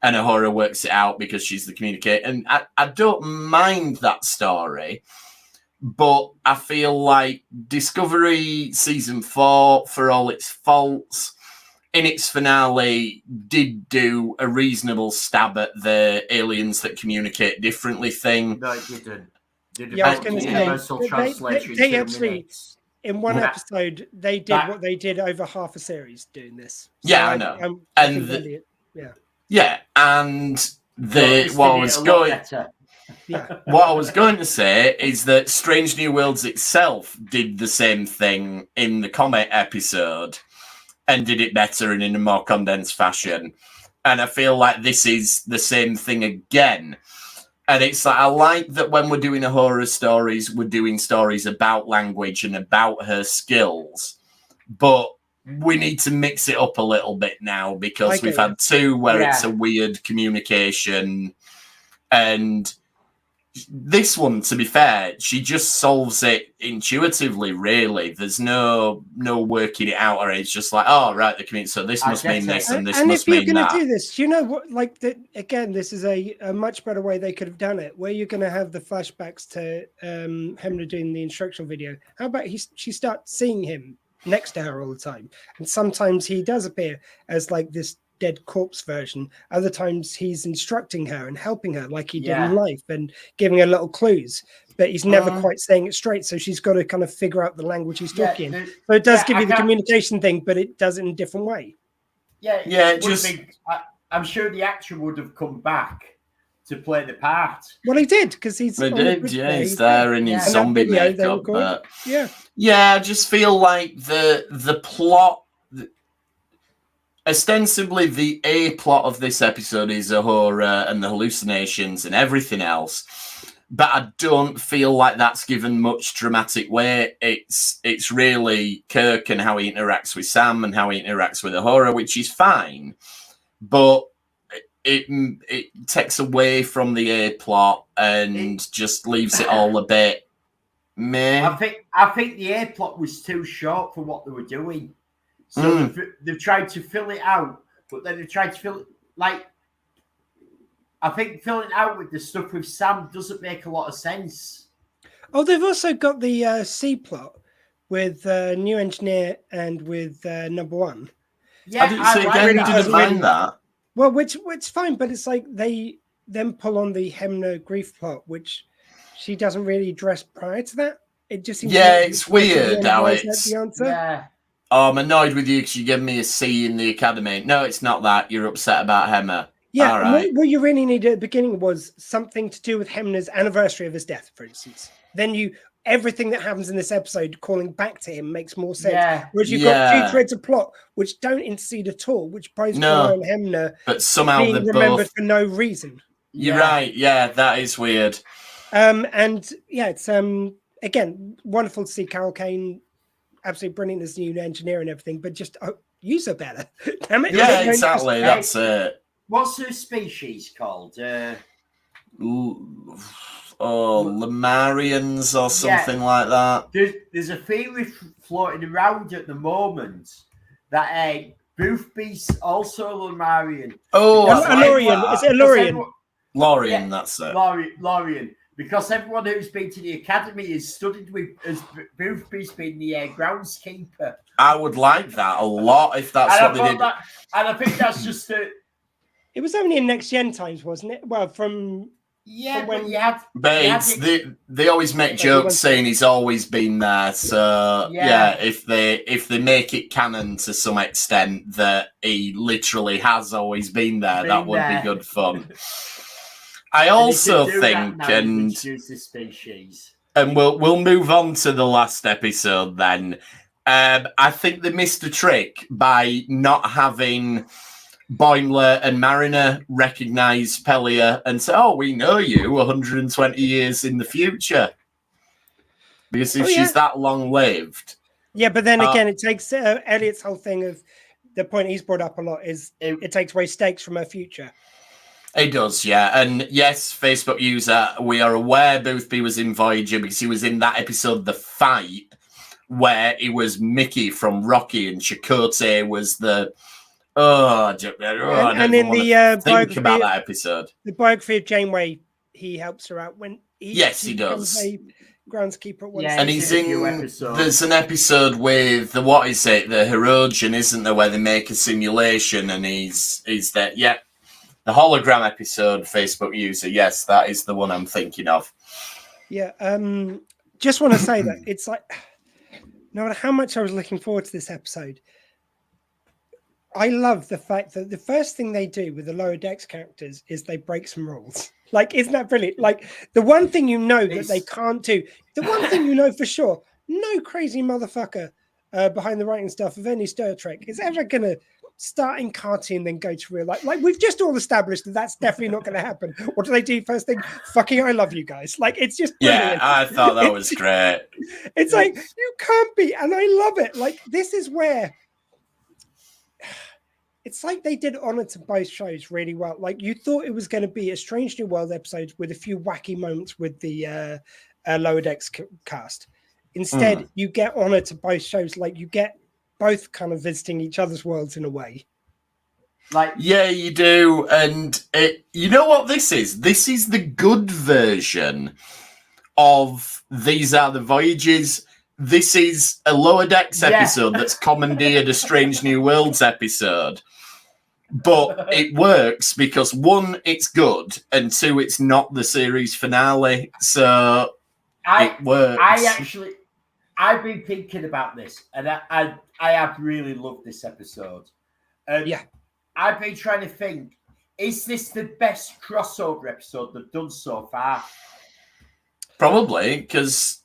and Uhura works it out because she's the communicator. And I don't mind that story, but I feel like Discovery Season 4, for all its faults, in its finale, did do a reasonable stab at the aliens that communicate differently thing. No, it didn't. Yeah, I was going to say, they actually, in one episode, they did what they did over half a series doing this. So yeah, I know. And what I was going to say is that Strange New Worlds itself did the same thing in the Comet episode and did it better and in a more condensed fashion. And I feel like this is the same thing again. And it's like, I like that when we're doing horror stories, we're doing stories about language and about her skills. But we need to mix it up a little bit now because we've had two where it's a weird communication. And this one, to be fair, she just solves it intuitively, really. There's no working it out, or it's just like, oh, right, the community, so this must mean this and this must mean that. And if you're going to do this, you know what, like, again, this is a much better way they could have done it, where you're going to have the flashbacks to Hemner doing the instructional video. How about she starts seeing him next to her all the time? And sometimes he does appear as, like, this dead corpse version. Other times he's instructing her and helping her like he did Yeah. in life and giving her little clues, but he's never quite saying it straight. So she's got to kind of figure out the language he's talking. So it does give you the communication thing, but it does it in a different way. Yeah, I'm sure the actor would have come back to play the part. Well, he did because he's. They did, yeah. He's there in his zombie makeup, but I just feel like the plot. Ostensibly, the A plot of this episode is Uhura and the hallucinations and everything else, but I don't feel like that's given much dramatic weight. It's really Kirk and how he interacts with Sam and how he interacts with Uhura, which is fine, but it takes away from the A plot and just leaves it all a bit meh. I think the A plot was too short for what they were doing. So they've tried to fill it out, but then they've tried to fill it like I think filling it out with the stuff with Sam doesn't make a lot of sense. Oh, they've also got the C plot with New Engineer and with Number One. Yeah, I didn't mind that. Well, which fine, but it's like they then pull on the Hemner grief plot, which she doesn't really address prior to that. It just seems it's weird how it's the answer. Yeah. Oh, I'm annoyed with you because you gave me a C in the academy. No, it's not that. You're upset about Hemmer. Yeah, all right. What you really needed at the beginning was something to do with Hemner's anniversary of his death, for instance. Then everything that happens in this episode calling back to him makes more sense. Yeah. Whereas you've got two threads of plot which don't intercede at all, which both rely on Hemner but somehow being they're remembered both... for no reason. You're right. Yeah, that is weird. And yeah, it's again wonderful to see Carol Kane, absolutely brilliant as new engineer and everything, but just use her better. Damn it! Yeah, exactly. That's it. What's her species called? Lemurians or something like that. There's a theory floating around at the moment that Boothby's also a Lemurian. Oh, Lorian. Is it Lorian? Lorian, that's it. Lorian. Because everyone who's been to the academy is studied with as Boothby's been the groundskeeper. I would like that a lot if that's what they did. And I think that's just It was only in Next Gen times, wasn't it? Well, from when you had. But they always make jokes saying he's always been there. So if they make it canon to some extent that he literally has always been there, that would be good fun. I also think, and we'll move on to the last episode then. I think they missed a trick by not having Boimler and Mariner recognize Pelia and say, "Oh, we know you 120 years in the future," because if she's that long-lived. Yeah, but then again, it takes Elliot's whole thing of the point he's brought up a lot is it takes away stakes from her future. It does, yeah. And yes, Facebook user, we are aware Boothby was in Voyager because he was in that episode, The Fight, where it was Mickey from Rocky and Chakotay was the... and in the think about that episode. The biography of Janeway, he helps her out when he does. A groundskeeper at one and he's in... There's an episode with the Hirogen, isn't there, where they make a simulation and he's there. Yeah. The hologram episode, Facebook user. Yes, that is the one I'm thinking of. Yeah. Just want to say that it's like, no matter how much I was looking forward to this episode, I love the fact that the first thing they do with the Lower Decks characters is they break some rules. Like, isn't that brilliant? Like, the one thing you know that they can't do, the one thing you know for sure, no crazy motherfucker behind the writing stuff of any Star Trek is ever going to start in cartoon, then go to real life. Like, we've just all established that that's definitely not going to happen. What do they do first thing? Fucking I love you guys. Like, it's just brilliant. Yeah, I thought that was great. It's like, you can't be, and I love it. Like, this is where it's like they did honor to both shows really well. Like, you thought it was going to be a Strange New World episode with a few wacky moments with the Lower Decks cast. Instead, you get honor to both shows. Like, you get both kind of visiting each other's worlds in a way. Like, yeah, you do. And you know what this is? This is the good version of These Are the Voyages. This is a Lower Decks episode that's commandeered a Strange New Worlds episode. but it works because one, it's good, and two, it's not the series finale, so it works. I've been thinking about this, and I have really loved this episode. Yeah. I've been trying to think, is this the best crossover episode they've done so far? Probably, because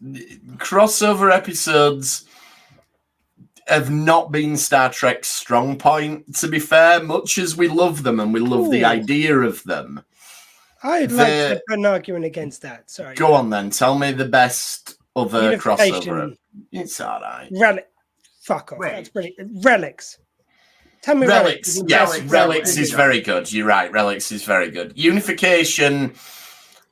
crossover episodes have not been Star Trek's strong point, to be fair, much as we love them and we love the idea of them. I'd like to put an argument against that. Sorry. Go on then. Tell me the best other crossover. It's all right. Fuck off. That's brilliant. Relics. Tell me Relics. Yes, Relics is very good. You're right. Relics is very good. Unification,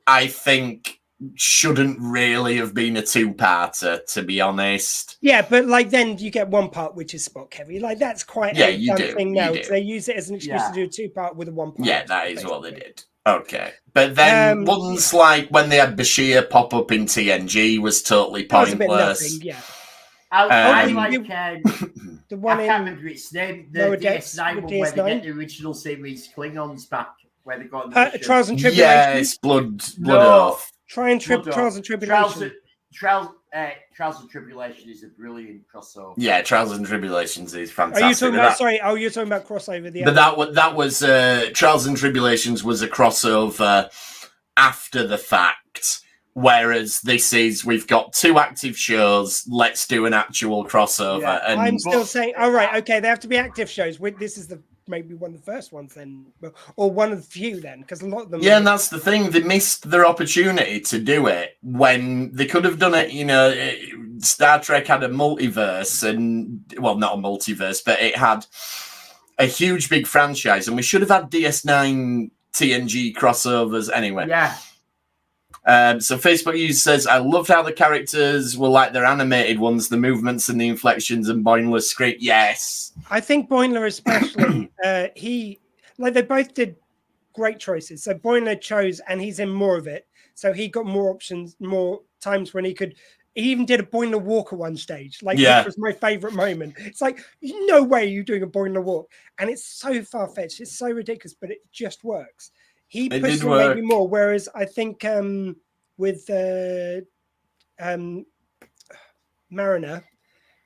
I think, shouldn't really have been a two-parter, to be honest. Yeah, but like then you get one part which is Spock heavy. Like that's quite a thing now. They use it as an excuse to do a two-part with a one-part. Yeah, that is what they did. Okay. But then ones like when they had Bashir pop up in TNG was totally pointless. Was a bit nothing, yeah. I like the one I can't remember its name. The DS9 one where they get the original series Klingons back, where they got Trials and Tribulations. Yes, Blood Oath. Trials and Tribulations. Trials and Tribulations is a brilliant crossover. Yeah, Trials and Tribulations is fantastic. Are you talking about? Sorry, you're talking about crossover. But that was Trials and Tribulations was a crossover after the fact, whereas this is we've got two active shows. Let's do an actual crossover. Yeah, and I'm still saying, okay, they have to be active shows. This is maybe one of the first ones then, or one of the few then, because a lot of them. Yeah, and that's the thing. They missed their opportunity to do it when they could have done it. You know, Star Trek had a multiverse, and not a multiverse, but it had a huge big franchise, and we should have had DS9 TNG crossovers anyway. Yeah. So Facebook user says, I loved how the characters were like their animated ones, the movements and the inflections and Boimler's script. Yes. I think Boimler especially, they both did great choices. So Boimler chose, and he's in more of it. So he got more options, more times when he even did a Boimler walk at one stage. Which was my favorite moment. It's like, no way you're doing a Boimler walk. And it's so far-fetched. It's so ridiculous, but it just works. He pushed him maybe more, whereas I think with Mariner,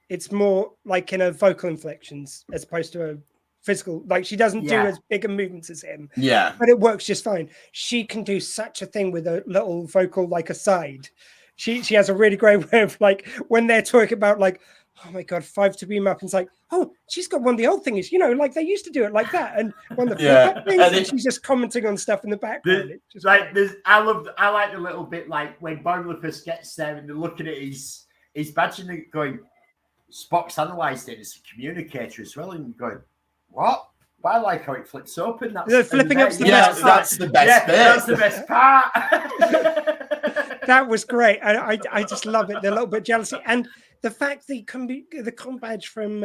it's more like in a vocal inflections as opposed to a physical. Like she doesn't do as big a movements as him. Yeah, but it works just fine. She can do such a thing with a little vocal like aside. She has a really great way of like when they're talking about like, oh my god, 5 to beam up, and it's like, oh, she's got one of the old things, like they used to do it like that, and one of the things, and she's just commenting on stuff in the background. I like the little bit like when Boimler first gets there and they're looking at his badge and they're going, Spock's analysed it as a communicator as well, and you're going, what? But I like how it flips open. That's flipping up's the best part. That's the best bit. That's the best part. That was great. I just love it. The little bit jealousy and the fact that the com badge from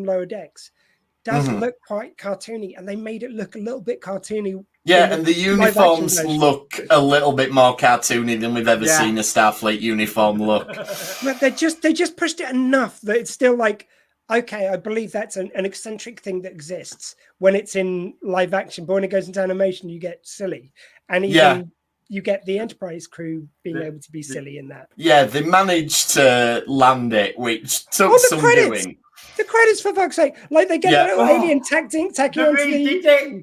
Lower Decks does look quite cartoony, and they made it look a little bit cartoony. Yeah, and the uniforms look a little bit more cartoony than we've ever seen a Starfleet uniform look. But they just pushed it enough that it's still like, okay, I believe that's an eccentric thing that exists when it's in live action, but when it goes into animation, you get silly, and even you get the Enterprise crew being able to be silly in that. Yeah, they managed to land it, which took some doing. The credits, for fuck's sake. Like, they get a little alien tacking onto They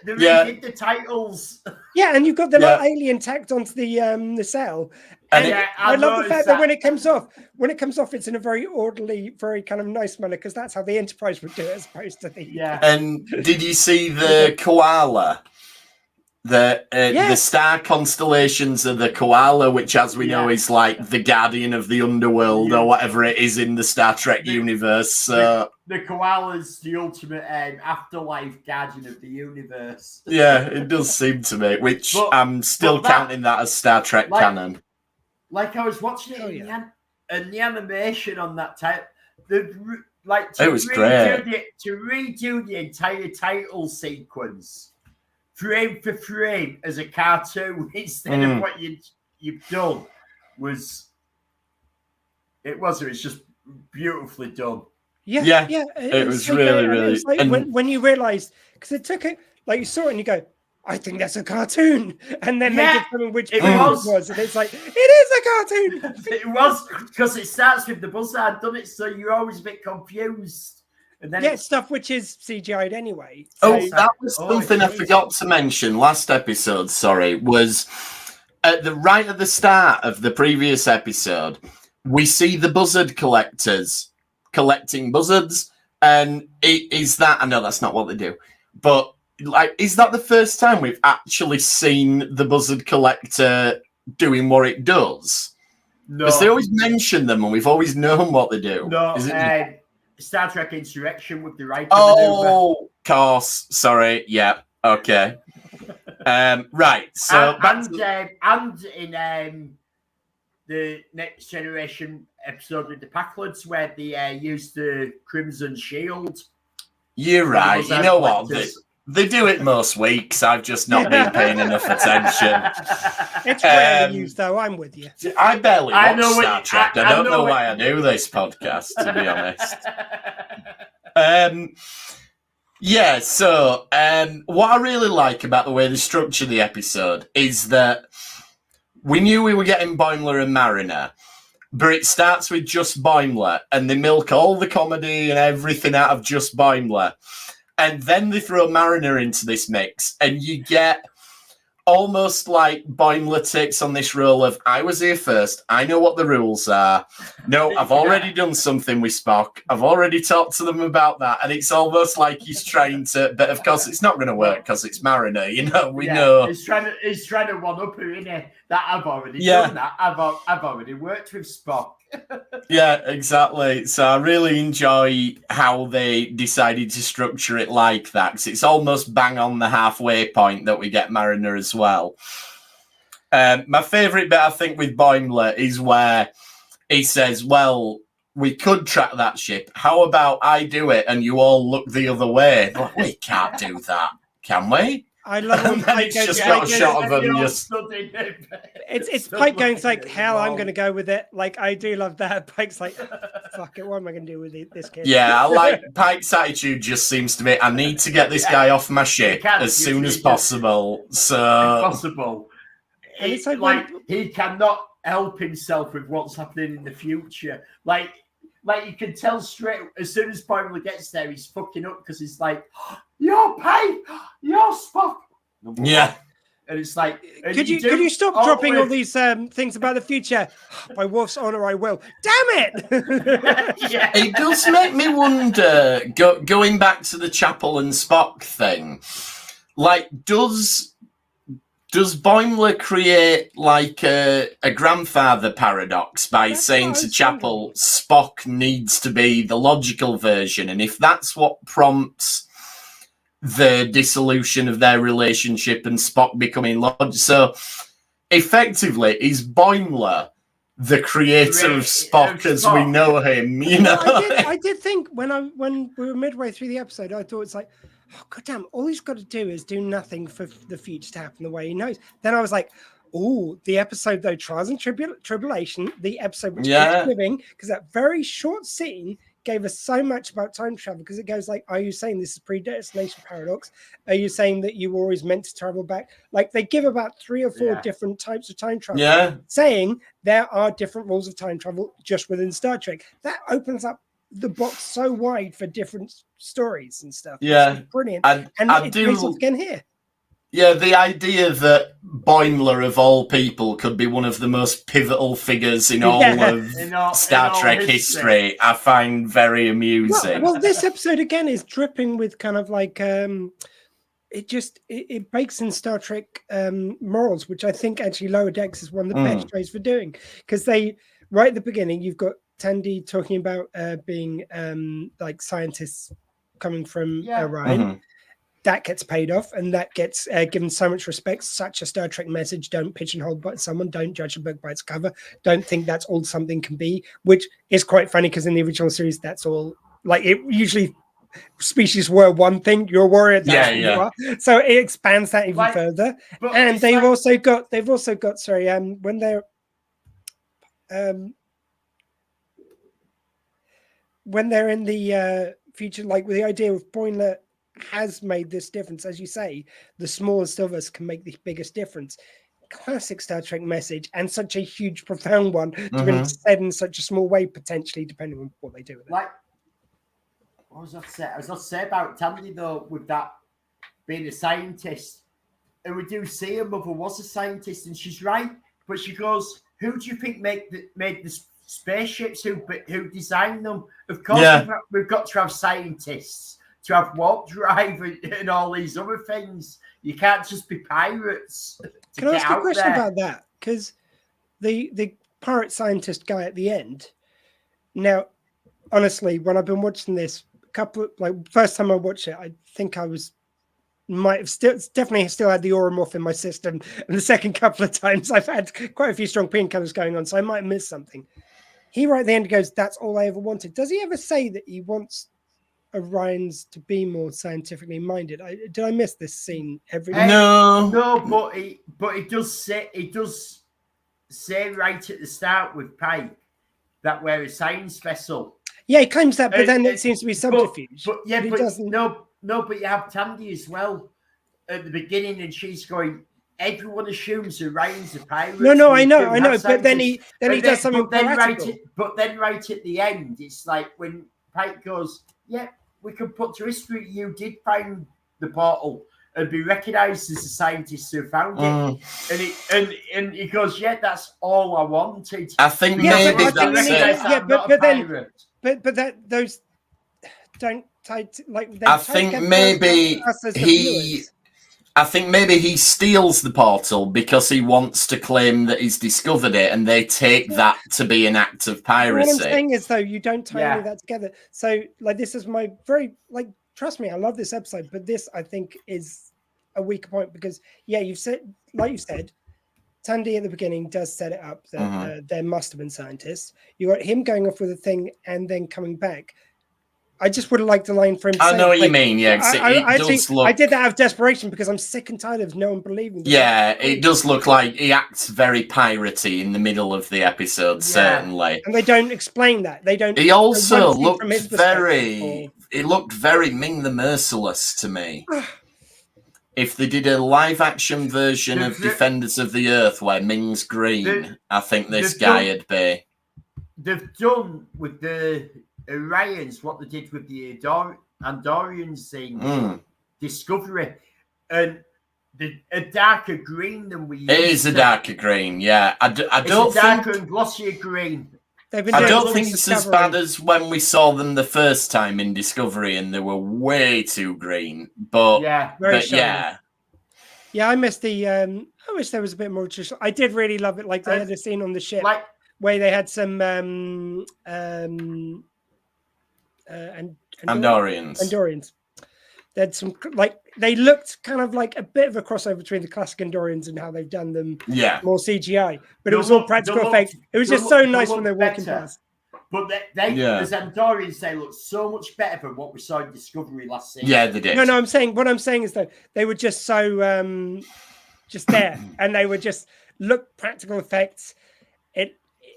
redid the titles. Yeah, and you've got the little alien tacked onto the cell. And I love the fact that when it comes off, it's in a very orderly, very kind of nice manner, because that's how the Enterprise would do it, as opposed to the... Yeah. And did you see the koala? The star constellations of the koala, which, as we know, is like the guardian of the underworld or whatever it is in the Star Trek universe. So the koala's the ultimate afterlife guardian of the universe. Yeah, it does seem to me, which I'm still counting that as Star Trek canon. Like I was watching it in the animation on that type. It was great to redo the entire title sequence. Frame for frame as a cartoon instead of what you've done was just beautifully done. Yeah. It was like, really, it really. was like when you realize, because it took it, like you saw it and you go, I think that's a cartoon, and then they did something which it was, and it's like it is a cartoon. It was because it starts with the buzzard, doesn't it? So you're always a bit confused, and then it's stuff which is CGI'd anyway. So that was something I forgot to mention last episode. Sorry, was at the start of the previous episode, we see the buzzard collectors collecting buzzards, and is that? I know that's not what they do, but. Like, is that the first time we've actually seen the buzzard collector doing what it does? No, because they always mention them, and we've always known what they do. No, Star Trek Insurrection with the right. Oh, of course. Sorry. Yeah. Okay. Right. So and in the Next Generation episode with the Packlids, where they used the Crimson Shield. You're right. You know what? They do it most weeks. I've just not been paying enough attention. It's rarely used, though. I'm with you. I barely watch Star Trek. I don't know why I do this podcast, to be honest. So what I really like about the way they structure the episode is that we knew we were getting Boimler and Mariner, but it starts with just Boimler, and they milk all the comedy and everything out of just Boimler. And then they throw Mariner into this mix, and you get almost like Boimler takes on this role of, I was here first, I know what the rules are. No, I've already done something with Spock. I've already talked to them about that. And it's almost like he's trying to, but of course it's not going to work because it's Mariner, we know. He's trying to one-up her, isn't he? That I've already done that. I've already worked with Spock. Yeah, exactly. So I really enjoy how they decided to structure it like that, because it's almost bang on the halfway point that we get Mariner as well. My favourite bit, I think, with Boimler is where he says, well, we could track that ship. How about I do it and you all look the other way? Like, we can't do that, can we? I love when Pike just got a shot of him. It's Pike going, it's like, hell, I'm going to go with it. Like, I do love that. Pike's like, fuck it, what am I going to do with this kid? Yeah, I like Pike's attitude. Just seems to be, I need to get this guy off my ship as soon as possible. And it's like he cannot help himself with what's happening in the future. Like you can tell straight as soon as Boimler gets there, he's fucking up because he's like, "You're Pike, you're Spock." Yeah, and it's like, could you stop dropping all these things about the future? By Worf's honor, I will. Damn it! Yeah. It does make me wonder. Going back to the Chapel and Spock thing, like, does Boimler create like a grandfather paradox by saying to Chapel, Spock needs to be the logical version, and if that's what prompts the dissolution of their relationship and Spock becoming logical, so effectively, is Boimler the creator of Spock as we know him? I did think when we were midway through the episode, I thought it's like, oh, goddamn, all he's got to do is do nothing for the future to happen the way he knows. Then I was like, oh, the episode, though, Trials and Tribulation, the episode which is giving, because that very short scene gave us so much about time travel, because it goes like, are you saying this is predestination paradox? Are you saying that you were always meant to travel back? Like, they give about 3 or 4 different types of time travel, saying there are different rules of time travel just within Star Trek. That opens up the box so wide for different stories and stuff. It's brilliant. And it pays off again here. Yeah, the idea that Boimler of all people could be one of the most pivotal figures in all of Star Trek history, I find very amusing. Well, this episode again is dripping with kind of like it bakes in Star Trek morals, which I think actually Lower Decks is one of the best ways for doing, because they right at the beginning you've got Tandy talking about being like scientists coming from Orion. Mm-hmm. That gets paid off, and that gets given so much respect. Such a Star Trek message: don't pigeonhole someone, don't judge a book by its cover, don't think that's all something can be. Which is quite funny, because in the original series, that's all. Like, it usually species were one thing. You're a warrior. That's who you are. So it expands that even further. And they've also got. Sorry, when they're when they're in the future, like with the idea of Boimler has made this difference, as you say, the smallest of us can make the biggest difference. Classic Star Trek message, and such a huge, profound one to be said in such a small way, potentially, depending on what they do with it. Like, what was I say? I was going to say about Tandy, though, with that being a scientist. And we do see her mother was a scientist, and she's right. But she goes, who do you think made the spaceships? Who designed them? Of course, we've got to have scientists, to have warp drive and all these other things. You can't just be pirates. Can I ask a question about that? Because the pirate scientist guy at the end. Now, honestly, when I've been watching this, first time I watched it, I think I definitely still had the Auromorph in my system, and the second couple of times I've had quite a few strong painkillers going on, so I might have missed something. He right at the end goes, "That's all I ever wanted." Does he ever say that he wants Orions to be more scientifically minded? Did I miss this scene? No, but he does say right at the start with Pike that we're a science vessel. Yeah, he claims that, but then it seems to be subterfuge. But you have Tandy as well at the beginning, and she's going, everyone assumes Orion's a pirate. No, I know, but then he does something practical. But then right at the end, it's like when Pike goes, yeah, we can put to history, you did find the portal and be recognised as the scientist who found it. And he goes, yeah, that's all I wanted. I think maybe that's it. But those don't I think maybe he steals the portal because he wants to claim that he's discovered it, and they take that to be an act of piracy. What I'm saying is, though, you don't tie any of that together. So, this is my trust me, I love this episode, but this I think is a weaker point because, you've said, like you said, Tandy at the beginning does set it up that there must have been scientists. You got him going off with a thing and then coming back. I just would have liked a line for him. I know what you mean, yeah. I did that out of desperation because I'm sick and tired of no one believing. Yeah, it does look like he acts very piratey in the middle of the episode, certainly. And they don't explain that. They don't. He also looked very. He looked very Ming the Merciless to me. If they did a live-action version of Defenders of the Earth where Ming's green, I think this guy would be. They've done with the Orions what they did with the Andorians in Discovery, and a darker green than we used. It is a darker green, yeah. I don't think darker and glossier green. I don't think it's as bad as when we saw them the first time in Discovery, and they were way too green. But yeah, I missed the. I wish there was a bit more traditional. I did really love it. Like they had a scene on the ship where they had some Andorians. They had some they looked kind of like a bit of a crossover between the classic Andorians and how they've done them. Yeah, more CGI, but it was all practical effects. It was just so nice when they're walking past. But as Andorians, they look so much better than what we saw in Discovery last season. Yeah, they did. No, what I'm saying is that they were just so just there, and they were just look practical effects.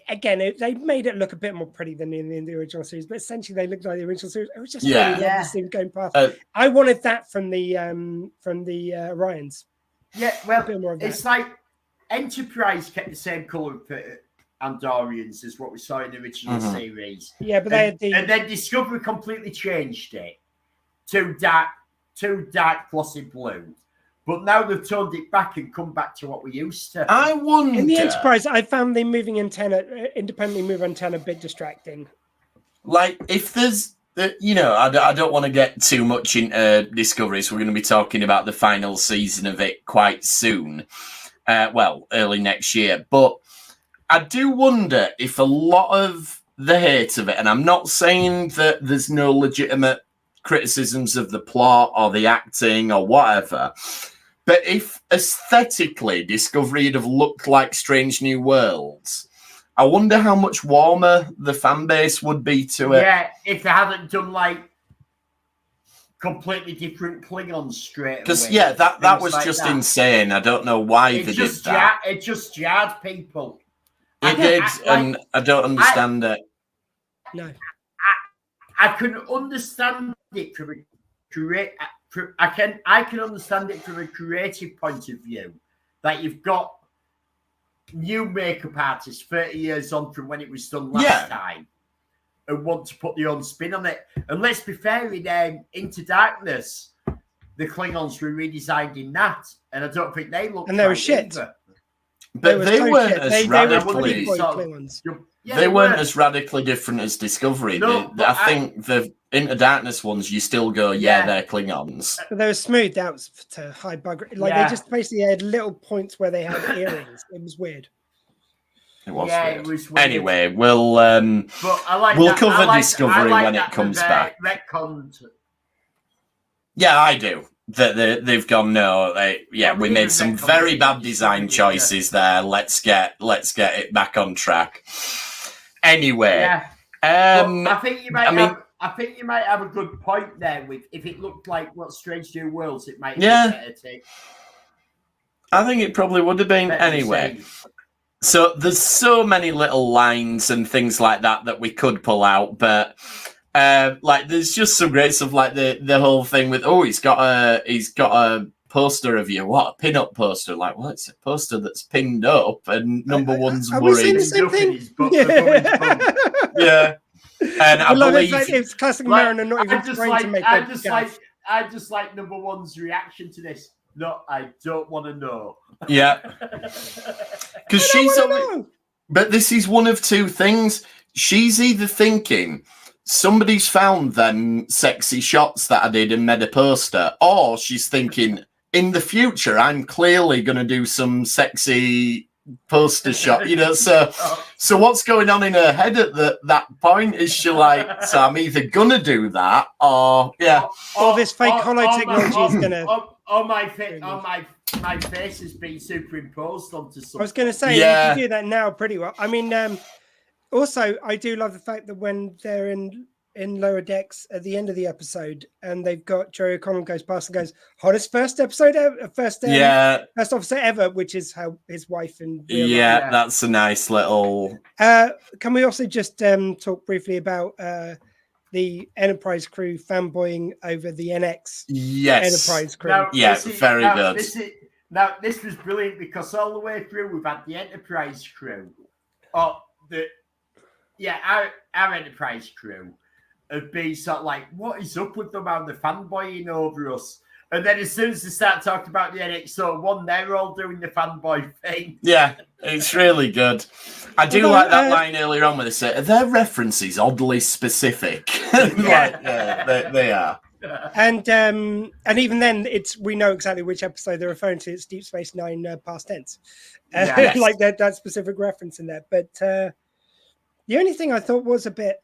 They made it look a bit more pretty than in the original series, but essentially they looked like the original series. It was just really lovely to see them going past. I wanted that from the Orions. Yeah, well, it's like Enterprise kept the same colour for Andorians as what we saw in the original series. Yeah, but and then Discovery completely changed it to dark glossy blue. But now they've toned it back and come back to what we used to. I wonder. In the Enterprise, I found the independently move antenna a bit distracting. Like, if there's, I don't want to get too much into Discovery, so we're going to be talking about the final season of it quite soon. Early next year. But I do wonder if a lot of the hate of it, and I'm not saying that there's no legitimate criticisms of the plot or the acting or whatever, but if aesthetically Discovery would have looked like Strange New Worlds, I wonder how much warmer the fan base would be to it. Yeah, if they hadn't done completely different Klingons straight away. Because that was just insane. I don't know why they did that. It just jarred people. It did, and I don't understand it. No. I can understand it from I can understand it from a creative point of view, that you've got new makeup artists 30 years on from when it was done last time, and want to put their own spin on it. And let's be fair, in Into Darkness, the Klingons were redesigned in that, and I don't think they looked. And they were shit. Either. But they weren't as radically. They weren't as radically different as Discovery. No, I think the Into Darkness ones, you still go, they're Klingons. But they were smoothed out to high bug. Like they just basically had little points where they had earrings. It was weird. It was weird. It was weird. Anyway, we'll cover Discovery when it comes back. Retconned. Yeah, I do. They've gone, no, we made some very bad design choices there. Let's get it back on track. Anyway, I think you might have a good point there. With if it looked like what Strange New Worlds, it might. I think it probably would have been anyway. So there's so many little lines and things like that we could pull out, but. Like there's just some great stuff, like the whole thing with he's got a poster of you, what, a pin-up poster, like well, it's a poster that's pinned up and number one's worried. The same thing? Yeah. And I believe it's classic Mariner not even trying to make I just like number one's reaction to this. No, I don't want to know. Yeah. Because she's but this is one of two things. She's either thinking somebody's found them sexy shots that I did and made a poster, or she's thinking, in the future, I'm clearly going to do some sexy poster shot, so what's going on in her head at that point? Is she like, so I'm either going to do that, or this fake hollow technology is going to... my face has been superimposed onto something. I was going to say, you can do that now pretty well. I mean, also, I do love the fact that when they're in Lower Decks at the end of the episode, and they've got Jerry O'Connell goes past and goes, hottest first episode ever, first officer ever, which is how his wife and that's a nice little. Can we also just talk briefly about the Enterprise crew fanboying over the NX Enterprise crew? Now, very good. This was brilliant because all the way through we've had the Enterprise crew, our Enterprise crew have been sort of like, what is up with them and the fanboying over us? And then as soon as they start talking about the NX-01, they're all doing the fanboy thing. Yeah, it's really good. I do like that line earlier on where they say, their references oddly specific. They are. And even then, we know exactly which episode they're referring to. It's Deep Space Nine past tense. Like that specific reference in there. But the only thing I thought was a bit,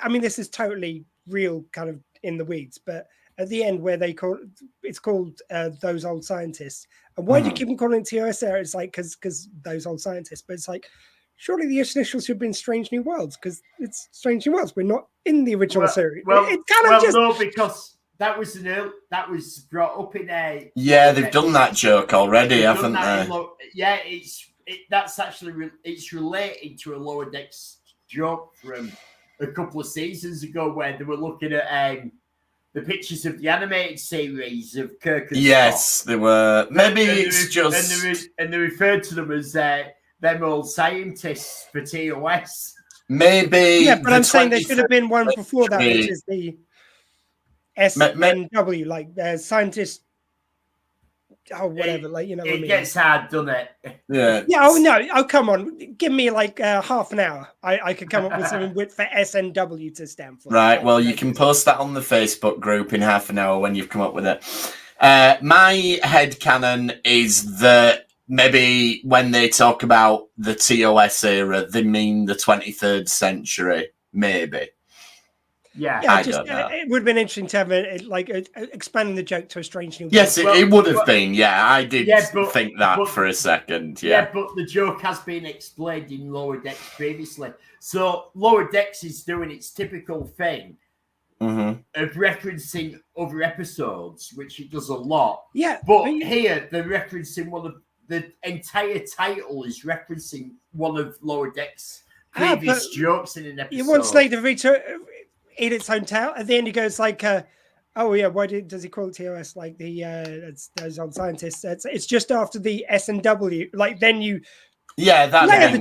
I mean, this is totally real, kind of in the weeds, but at the end where it's called Those Old Scientists. And why do you keep on calling it TOS there? It's like, because those old scientists, but it's like, surely the initials should have been Strange New Worlds, because it's Strange New Worlds. We're not in the original series. No, because that was brought up in a. Yeah, they've done that joke already, haven't they? That's actually it's related to a Lower Decks joke from a couple of seasons ago where they were looking at the pictures of the animated series of Kirk and Spock. They were. Maybe it's just. And they referred to them as them old scientists for TOS. Maybe. Yeah, but I'm saying there should have been one before that, which is the SNW, like scientist. Oh, whatever, it gets hard, doesn't it? Yeah. Yeah. Oh no. Oh, come on. Give me like half an hour. I could come up with something for SNW to stand for. Right. Well, you can post that on the Facebook group in half an hour when you've come up with it. My headcanon is that maybe when they talk about the TOS era, they mean the 23rd century. Maybe. Yeah, I don't know. It would have been interesting to have expanding the joke to a Strange New World. Yes, it would have been. Yeah, I did think that for a second. Yeah, but the joke has been explained in Lower Decks previously. So Lower Decks is doing its typical thing of referencing other episodes, which it does a lot. Yeah, but here they're referencing the entire title is referencing one of Lower Decks previous jokes in an episode. You want Slade to eat its own tail. At the end, he goes like, "Oh yeah, does he call it TOS like the those on scientists? It's just after the S&W. Like then you." Yeah, that layer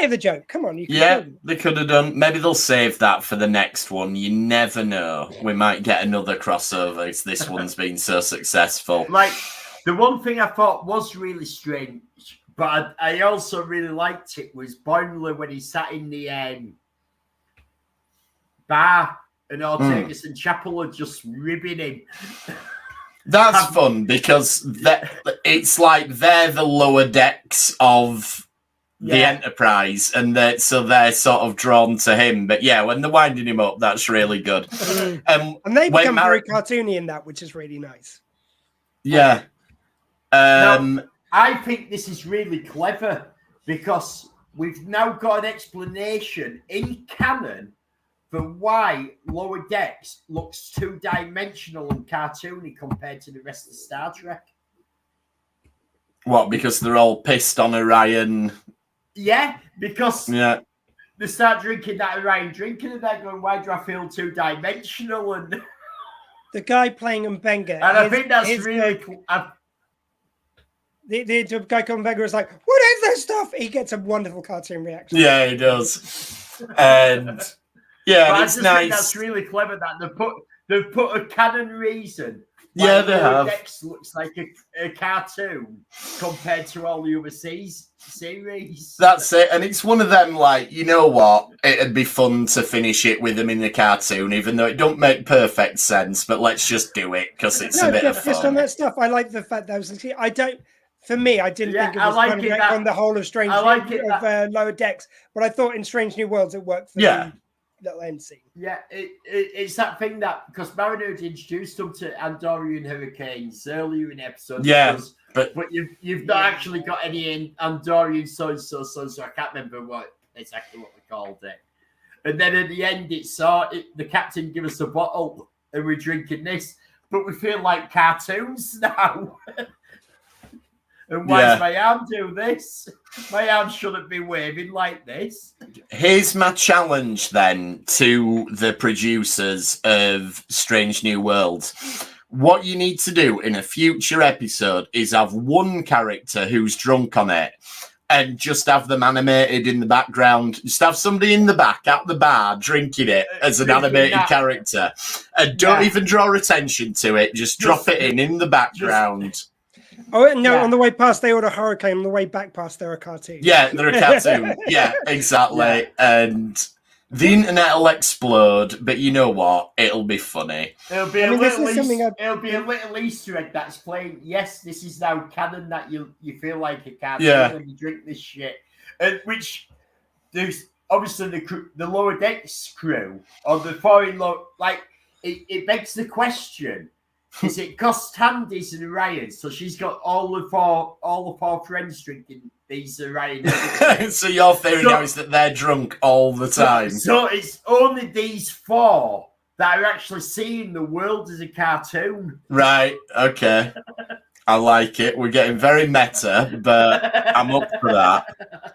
the joke. Come on, they could have done. Maybe they'll save that for the next one. You never know. We might get another crossover if this one's been so successful. Like the one thing I thought was really strange, but I also really liked it was Boimler when he sat in the bar and Ortegas and Chapel are just ribbing him. That's fun because it's like they're the lower decks of the Enterprise, and so they're sort of drawn to him. But yeah, when they're winding him up, that's really good. And they become very cartoony in that, which is really nice. Yeah. Now, I think this is really clever because we've now got an explanation in canon for why Lower Decks looks two-dimensional and cartoony compared to the rest of Star Trek. What, because they're all pissed on Orion? Yeah, because they start drinking that Orion drink and they're going, why do I feel two-dimensional? And the guy playing Mbenga. And I think that's really cool. The guy called Mbenga is like, what is this stuff? He gets a wonderful cartoon reaction. Yeah, he does. And... yeah, but it's nice. Think that's really clever that they've put a canon reason. Yeah, they have. Dex looks like a cartoon compared to all the other series. That's it, and it's one of them. Like, you know what? It'd be fun to finish it with them in the cartoon, even though it don't make perfect sense. But let's just do it because it's a bit of fun. Just on that stuff, I like the fact that was. I don't. For me, I didn't think it was kind of on the whole of Strange Lower Decks, but I thought in Strange New Worlds it worked for me. Little end scene. Yeah, it's that thing that because Mariner introduced them to Andorian hurricanes earlier in episodes. Yeah, but you've not actually got any Andorian so I can't remember exactly what we called it. And then at the end, the captain give us a bottle and we're drinking this, but we feel like cartoons now. And why does my arm do this? My arm shouldn't be waving like this. Here's my challenge then to the producers of Strange New Worlds. What you need to do in a future episode is have one character who's drunk on it and just have them animated in the background. Just have somebody in the back at the bar drinking it as an animated character. And don't even draw attention to it. Just drop it in the background. Oh, no, on the way past, they order Hurricane. On the way back past, they're a cartoon. Yeah, they're a cartoon. Yeah, exactly. Yeah. And the internet will explode, but you know what? It'll be funny. It'll be a little Easter egg that's playing. Yes, this is now canon that you feel like a cartoon when you drink this shit. And which there's obviously the Lower Decks crew or the foreign it begs the question. Is it Costandis and Orion? So she's got all the four friends drinking these Orion. So your theory now is that they're drunk all the time. So it's only these four that are actually seeing the world as a cartoon. Right. Okay. I like it. We're getting very meta, but I'm up for that.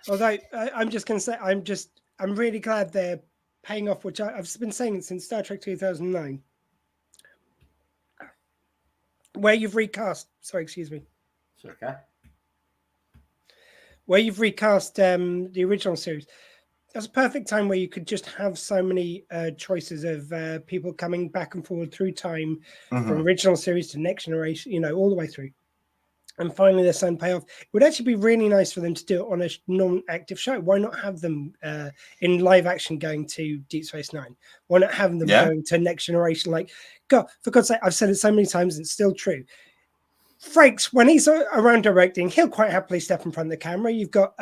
Although I'm just going to say, I'm really glad they're paying off, which I've been saying since Star Trek 2009. Where you've recast, it's okay. Where you've recast the original series, that's a perfect time where you could just have so many choices of people coming back and forward through time from original series to next generation, all the way through. And finally, their son payoff. It would actually be really nice for them to do it on a non-active show. Why not have them in live action going to Deep Space Nine? Why not have them going to Next Generation? Like, God, for God's sake, I've said it so many times, it's still true. Frakes, when he's around directing, he'll quite happily step in front of the camera. You've got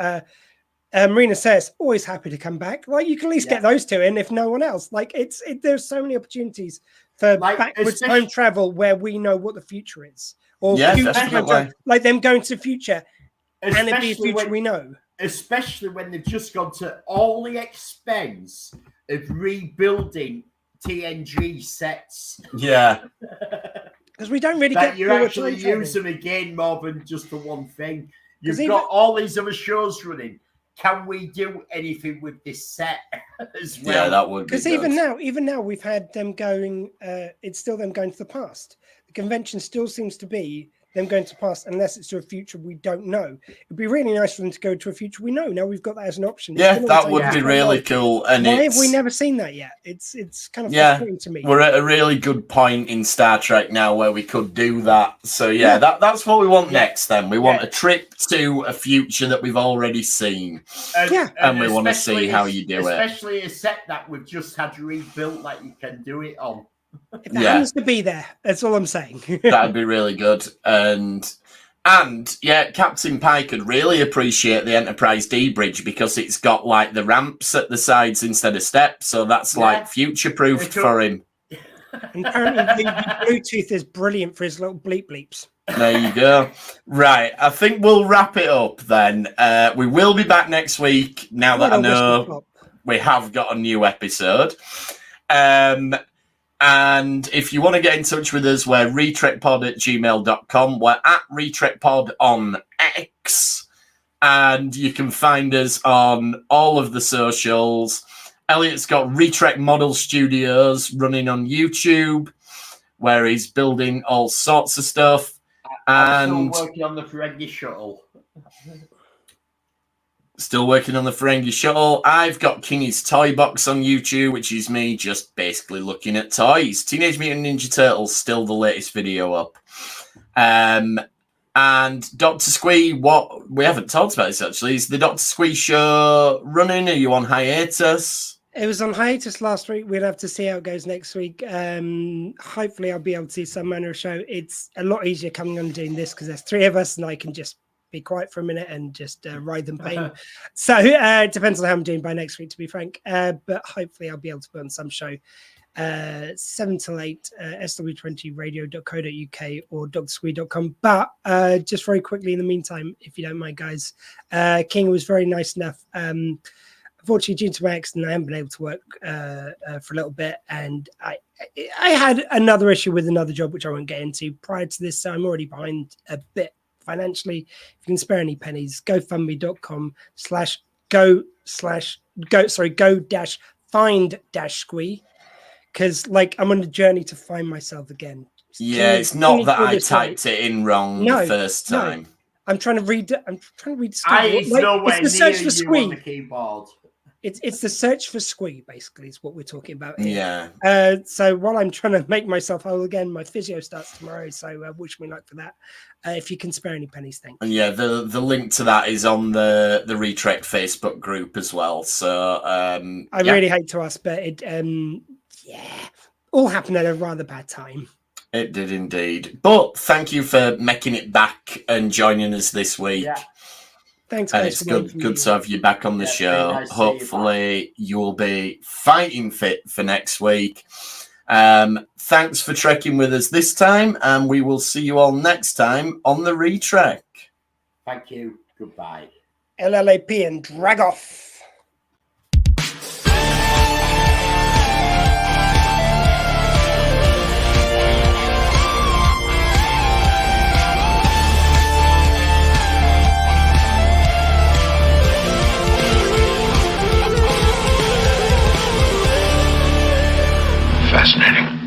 Marina says, always happy to come back. Like, you can at least get those two in, if no one else. Like, there's so many opportunities for backwards time travel where we know what the future is. Or like them going to the future, and it be a future we know. Especially when they've just gone to all the expense of rebuilding TNG sets. Yeah. Because we don't really get you actually use them again more than just for one thing. You've got all these other shows running. can we do anything with this set as well? Yeah, that would be Because good. even now, we've had them going. It's still them going to the past. The convention still seems to be them going to the past, unless it's to a future we don't know. It'd be really nice for them to go to a future we know. Now we've got that as an option. It's Yeah, been on that the would table be for quite a really while. cool. And Why have we never seen that yet? It's kind of frustrating to me. We're at a really good point in Star Trek now where we could do that. So yeah, that's what we want next. Then we want a trip to a future that we've already seen, and we want to see how you do it. Especially a set that we've just had rebuilt, that you can do it on. If it happens to be there, that's all I'm saying. That'd be really good. And yeah, Captain Pike could really appreciate the Enterprise D bridge because it's got like the ramps at the sides instead of steps, so that's like future proofed for him. And apparently, the Bluetooth is brilliant for his little bleep bleeps. There you go. Right, I think we'll wrap it up then. We will be back next week now that I know we have got a new episode. And if you want to get in touch with us, we're retrekpod@gmail.com. We're at retrekpod on X. And you can find us on all of the socials. Elliot's got Retrek Model Studios running on YouTube, where he's building all sorts of stuff. I'm still working on the Ferengi shuttle. Still working on the Ferengi shuttle. I've got Kingy's Toy Box on YouTube, which is me just basically looking at toys. Teenage Mutant Ninja Turtles, still the latest video up. And Dr. Squee, what we haven't talked about this actually, is the Dr. Squee show running? Are you on hiatus? It was on hiatus last week. We'll have to see how it goes next week. Hopefully I'll be able to see some manner of show. It's a lot easier coming on and doing this because there's three of us and I can just be quiet for a minute and just ride them pain. So it depends on how I'm doing by next week, to be frank. But hopefully I'll be able to put on some show 7 till 8, sw20radio.co.uk or drsquee.com. But just very quickly in the meantime, if you don't mind, guys, King was very nice enough. Unfortunately, due to my accident, I haven't been able to work for a little bit. And I had another issue with another job, which I won't get into prior to this. So I'm already behind a bit financially. If you can spare any pennies, go-find-squee, because like I'm on a journey to find myself again. Yeah, it's not that I typed it in wrong the first time. No. I'm trying to read. It's the search for Squee on the keyboard. It's the search for Squee, basically, is what we're talking about here. Yeah. So while I'm trying to make myself whole again, my physio starts tomorrow, so wish me luck for that. If you can spare any pennies, thank you. And yeah, the link to that is on the Retrek Facebook group as well. So I really hate to ask, but it all happened at a rather bad time. It did indeed. But thank you for making it back and joining us this week. Yeah. Thanks, and guys. it's good to have you back on the show. Nice Hopefully you'll be fighting fit for next week. Thanks for trekking with us this time, and we will see you all next time on the Retrek. Thank you. Goodbye. LLAP and drag off. Fascinating.